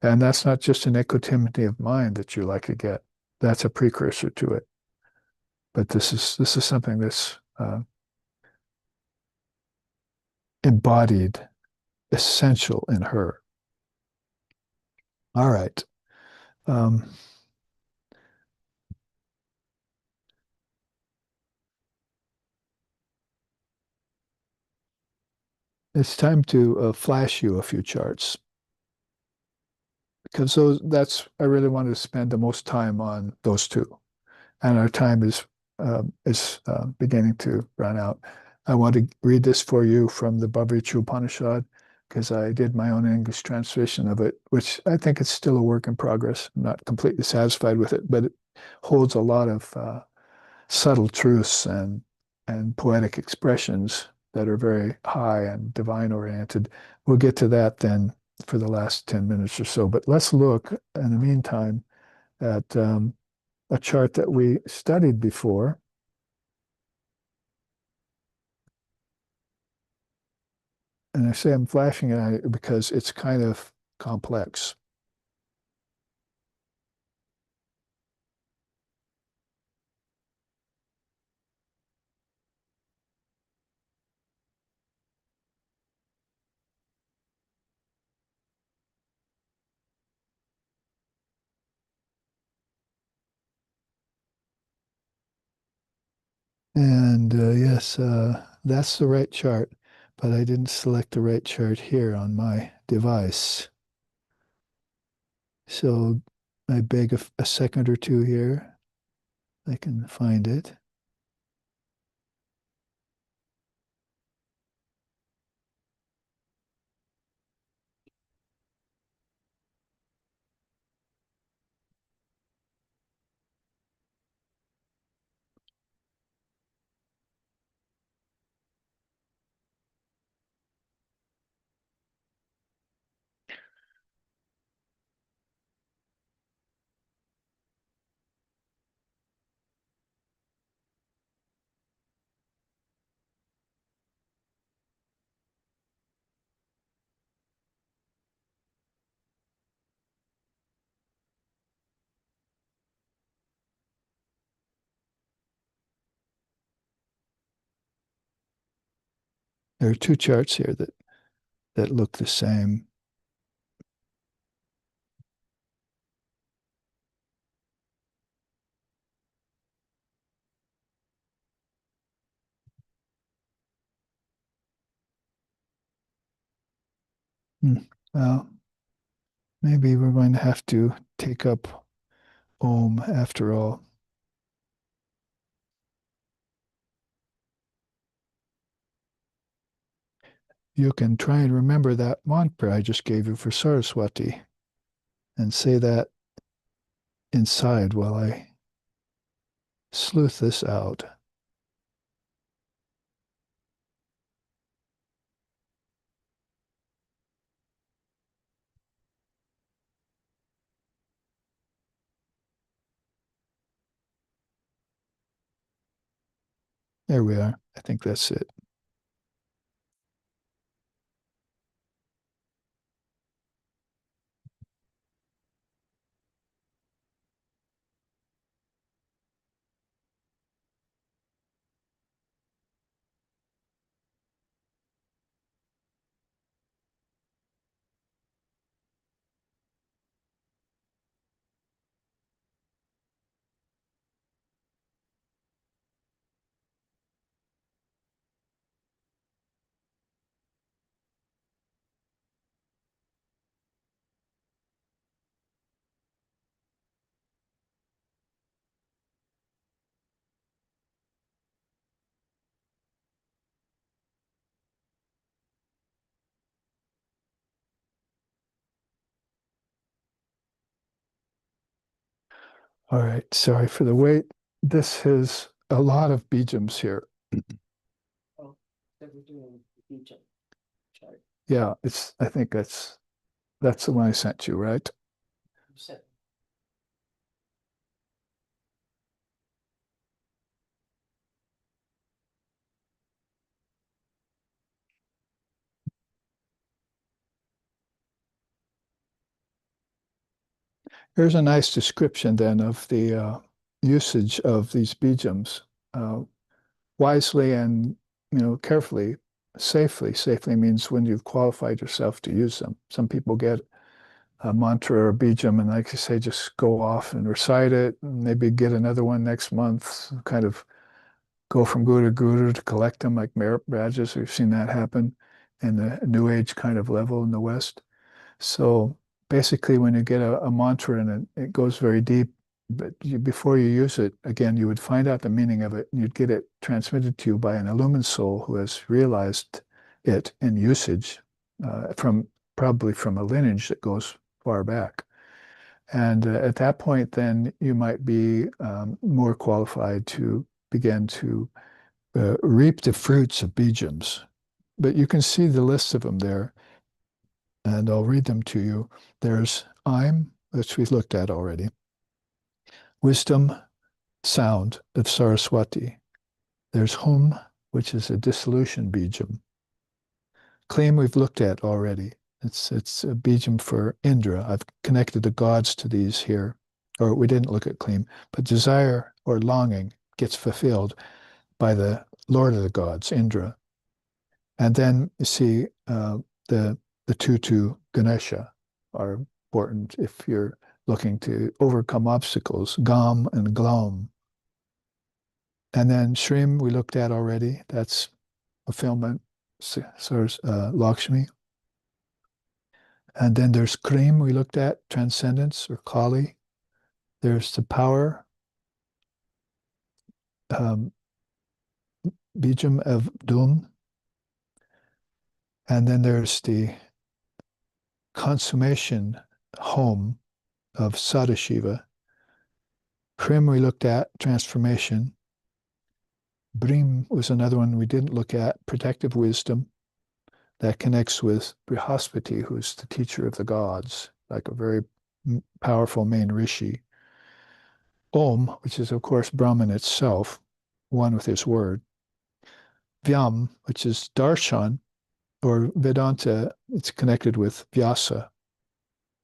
Speaker 2: And that's not just an equanimity of mind that you like to get. That's a precursor to it. But this is something that's embodied, essential in her. All right. Um, it's time to flash you a few charts because I really wanted to spend the most time on those two, and our time is beginning to run out. I want to read this for you from the Bhagavad Upanishad because I did my own English translation of it, which I think is still a work in progress. I'm not completely satisfied with it, but it holds a lot of subtle truths and poetic expressions that are very high and divine oriented. We'll get to that then for the last 10 minutes or so. But let's look in the meantime at a chart that we studied before. And I say I'm flashing it because it's kind of complex. And yes, that's the right chart, but I didn't select the right chart here on my device. So I beg a second or two here. I can find it. There are two charts here that look the same. Well, maybe we're going to have to take up Om after all. You can try and remember that mantra I just gave you for Saraswati and say that inside while I sleuth this out. There we are. I think that's it. All right. Sorry for the wait. This is a lot of bijams here.
Speaker 3: Oh, that we're doing the bija chart.
Speaker 2: Yeah, I think that's the one I sent you, right?
Speaker 3: You said
Speaker 2: Here's a nice description then of the usage of these bijams. Wisely and carefully, safely. Safely means when you've qualified yourself to use them. Some people get a mantra or a bijam and, like I say, just go off and recite it, and maybe get another one next month, kind of go from guru to guru to collect them like merit badges. We've seen that happen in the New Age kind of level in the West. So basically, when you get a mantra and it goes very deep, but before you use it, again, you would find out the meaning of it, and you'd get it transmitted to you by an illumined soul who has realized it in usage probably from a lineage that goes far back. And at that point, then you might be more qualified to begin to reap the fruits of bijams. But you can see the list of them there, and I'll read them to you. There's I'm, which we've looked at already. Wisdom, sound of Saraswati. There's Hum, which is a dissolution bijam. Claim we've looked at already. It's a bijam for Indra. I've connected the gods to these here, or we didn't look at claim, but desire or longing gets fulfilled by the Lord of the gods, Indra. And then you see the two to Ganesha are important if you're looking to overcome obstacles, Gam and Glam. And then Shrim we looked at already. That's fulfillment, Lakshmi. And then there's Krim we looked at, transcendence or Kali. There's the power, Bijam of Dum. And then there's the consummation home of Sadashiva. Krim we looked at, transformation. Brim was another one we didn't look at, protective wisdom. That connects with Brihaspati, who's the teacher of the gods, like a very powerful main rishi. Om, which is, of course, Brahman itself, one with his word. Vyam, which is darshan, or Vedanta, it's connected with Vyasa,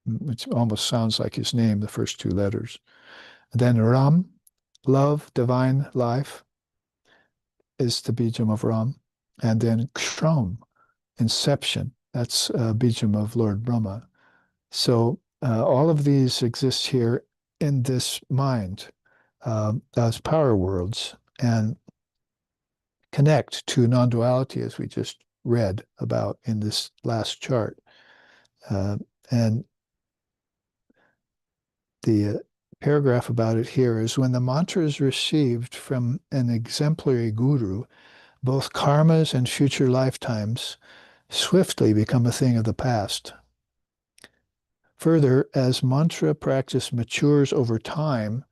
Speaker 2: which almost sounds like his name, the first two letters. And then Ram, love, divine life, is the bijam of Ram. and then Kshrom, inception. That's a bijam of Lord Brahma. So all of these exist here in this mind as power worlds and connect to non-duality, as we just read about in this last chart. And the paragraph about it here is when the mantra is received from an exemplary guru, both karmas and future lifetimes swiftly become a thing of the past. Further, as mantra practice matures over time,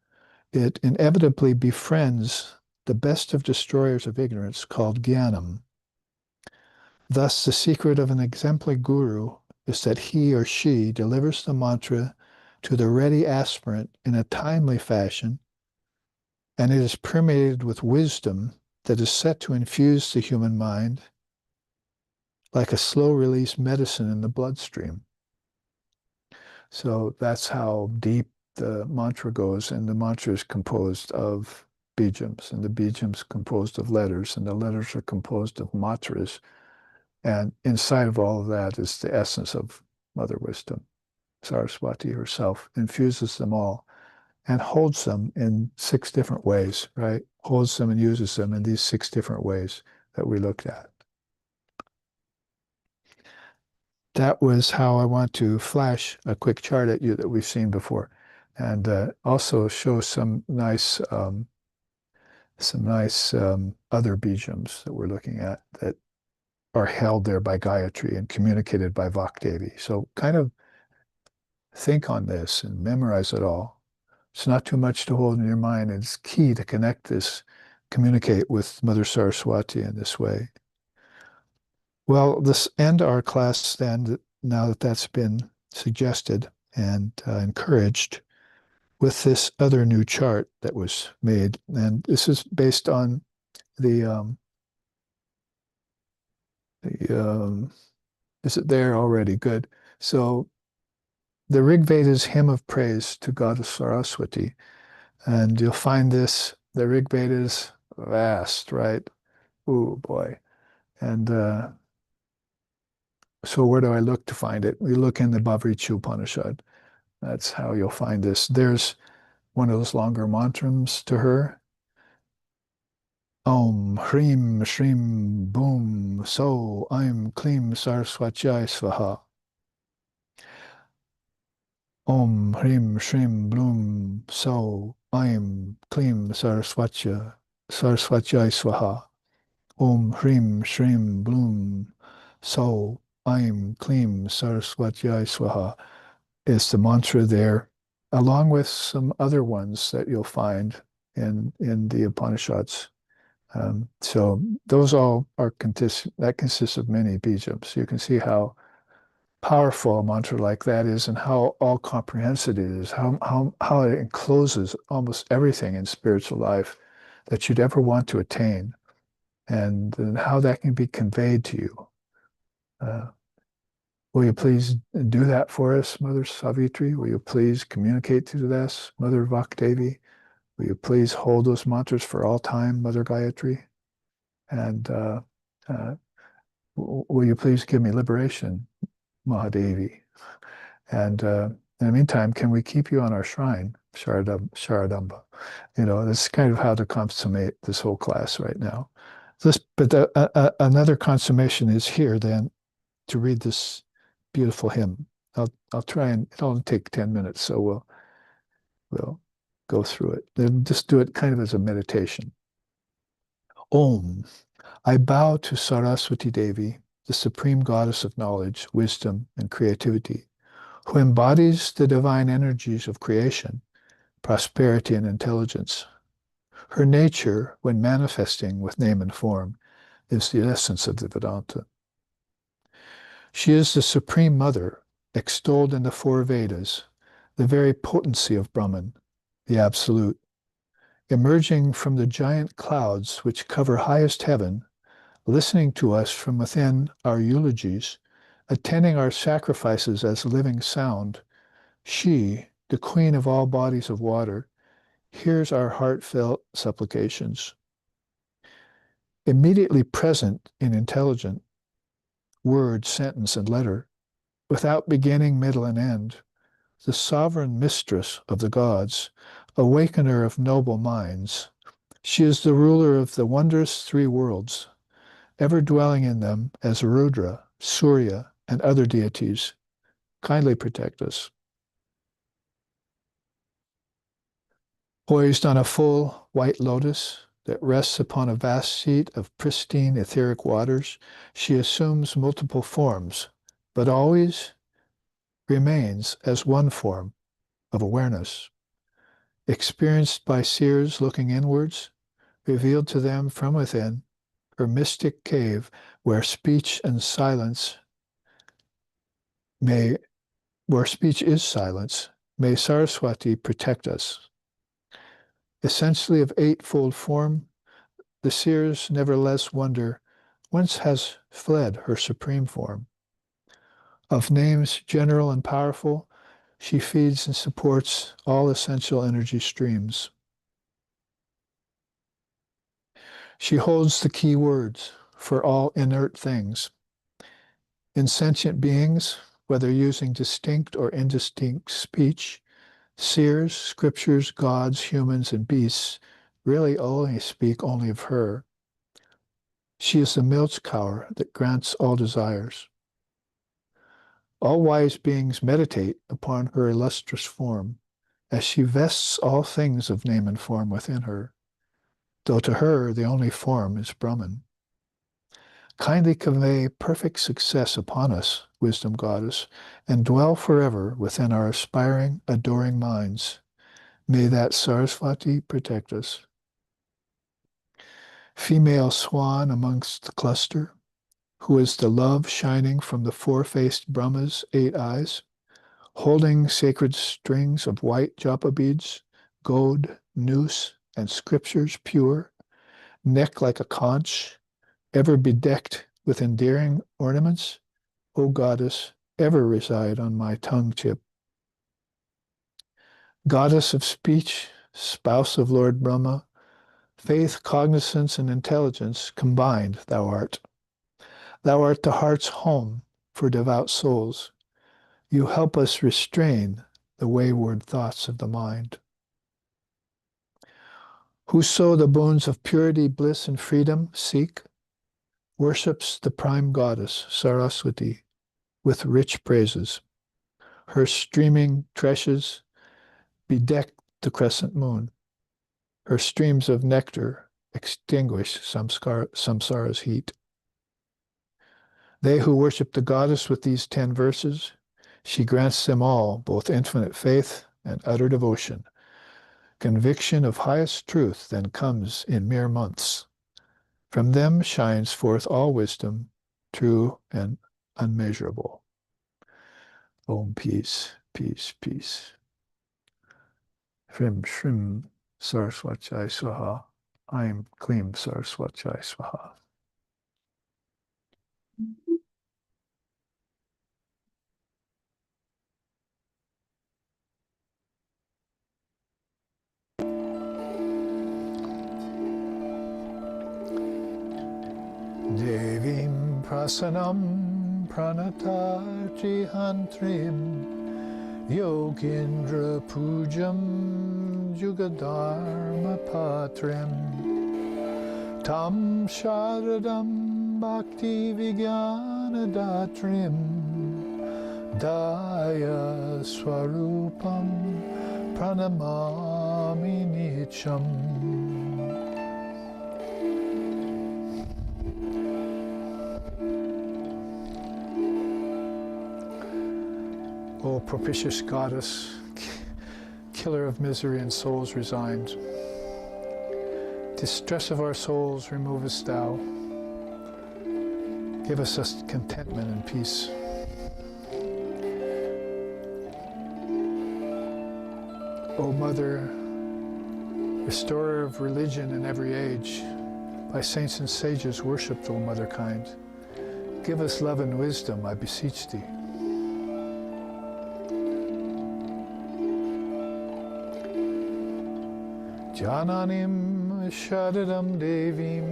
Speaker 2: it inevitably befriends the best of destroyers of ignorance called Jnanam. Thus, the secret of an exemplary guru is that he or she delivers the mantra to the ready aspirant in a timely fashion, and it is permeated with wisdom that is set to infuse the human mind like a slow-release medicine in the bloodstream. So that's how deep the mantra goes, and the mantra is composed of bijams, and the bijams composed of letters, and the letters are composed of matras. And inside of all of that is the essence of Mother Wisdom. Sarasvati herself infuses them all and holds them in 6 different ways, right? Holds them and uses them in these 6 different ways that we looked at. That was how I want to flash a quick chart at you that we've seen before, and also show some nice other bijams that we're looking at that are held there by Gayatri and communicated by Devi. So kind of think on this and memorize it all. It's not too much to hold in your mind. It's key to connect this, communicate with Mother Saraswati in this way. Well, let's end our class then, now that that's been suggested and encouraged, with this other new chart that was made. And this is based on the is it there already? Good. So the Rig Veda's hymn of praise to Goddess Saraswati. And you'll find this, the Rig Veda's vast, right? Oh boy. And so where do I look to find it? We look in the Bhavricha Upanishad. That's how you'll find this. There's one of those longer mantras to her. Om, Hrim, Shrim, Boom, So, Aim, Klim, Saraswachai, Svaha. Om, Hrim, Shrim, Bloom, So, Aim, Klim, Saraswachai, Svaha. Om, Hrim, Shrim, Bloom, So, Aim, Klim, Saraswachai, Svaha is the mantra there, along with some other ones that you'll find in the Upanishads. So those all are that consists of many bijams. So you can see how powerful a mantra like that is, and how all comprehensive it is, how it encloses almost everything in spiritual life that you'd ever want to attain, and how that can be conveyed to you. Will you please do that for us, Mother Savitri? Will you please communicate to us, Mother Vakdevi? Will you please hold those mantras for all time, Mother Gayatri? And will you please give me liberation, Mahadevi? And in the meantime, can we keep you on our shrine, Sharadamba? You know, that's kind of how to consummate this whole class right now. But another consummation is here then, to read this beautiful hymn. I'll try, and it'll only take 10 minutes, so we'll go through it. Then just do it kind of as a meditation. Om. I bow to Saraswati Devi, the supreme goddess of knowledge, wisdom, and creativity, who embodies the divine energies of creation, prosperity, and intelligence. Her nature, when manifesting with name and form, is the essence of the Vedanta. She is the Supreme Mother, extolled in the 4 Vedas, the very potency of Brahman, the Absolute. Emerging from the giant clouds which cover highest heaven, listening to us from within our eulogies, attending our sacrifices as living sound, she, the queen of all bodies of water, hears our heartfelt supplications. immediately present in intelligent word, sentence, and letter, without beginning, middle, and end, the sovereign mistress of the gods, awakener of noble minds. She is the ruler of the wondrous three worlds, ever dwelling in them as Rudra, Surya, and other deities. Kindly protect us. Poised on a full white lotus that rests upon a vast seat of pristine etheric waters, she assumes multiple forms, but always remains as one form of awareness, experienced by seers looking inwards, revealed to them from within her mystic cave where speech is silence. May Sarasvati protect us. Essentially of eightfold form, the seers nevertheless wonder whence has fled her supreme form. Of names general and powerful, she feeds and supports all essential energy streams. She holds the key words for all inert things. In sentient beings, whether using distinct or indistinct speech, seers, scriptures, gods, humans, and beasts really only speak only of her. She is the milch cow that grants all desires. All wise beings meditate upon her illustrious form, as she vests all things of name and form within her, though to her the only form is Brahman. Kindly convey perfect success upon us, Wisdom Goddess, and dwell forever within our aspiring, adoring minds. May that Sarasvati protect us. Female swan amongst the cluster, who is the love shining from the four-faced Brahma's 8 eyes, holding sacred strings of white japa beads, gold, noose, and scriptures pure, neck like a conch, ever bedecked with endearing ornaments, O goddess, ever reside on my tongue tip. Goddess of speech, spouse of Lord Brahma, faith, cognizance, and intelligence combined thou art. Thou art the heart's home for devout souls. You help us restrain the wayward thoughts of the mind. Whoso the boons of purity, bliss, and freedom seek, worships the prime goddess, Sarasvati, with rich praises. Her streaming tresses bedeck the crescent moon. Her streams of nectar extinguish samsara's heat. They who worship the goddess with these 10 verses, she grants them all both infinite faith and utter devotion. Conviction of highest truth then comes in mere months. From them shines forth all wisdom, true and unmeasurable. Om peace, peace, peace. Shrim Shrim Sarasvati Swaha. I am Klim Sarasvati Swaha. Devim prasanam pranatati hantrim Yogindra pujam jugadharma patrim Tam sharadam bhakti vigyana datrim Daya swarupam pranamami nityam. O propitious goddess, killer of misery and souls resigned, distress of our souls removest thou. Give us contentment and peace. O Mother, restorer of religion in every age, by saints and sages worshipped, O Mother kind, give us love and wisdom, I beseech thee. Jananim Shadadam Devim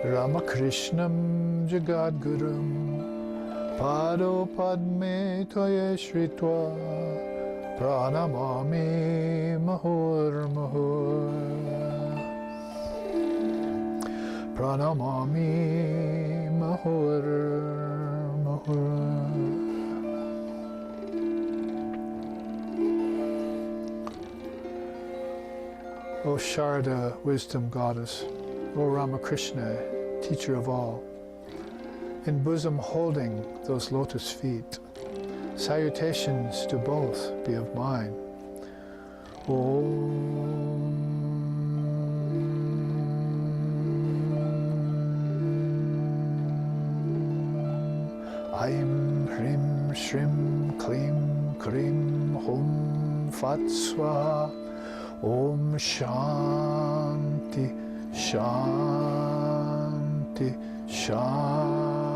Speaker 2: Ramakrishnam Jagadgurum Pado Padme Toye Shritva Pranamami Mahur Mahur Pranamami Mahur Mahur. O Sharda, wisdom goddess, O Ramakrishna, teacher of all, in bosom holding those lotus feet, salutations to both be of mine. Om Aim Hrim Shrim Klim Krim Hum Fat Swaha Om Shanti Shanti Shanti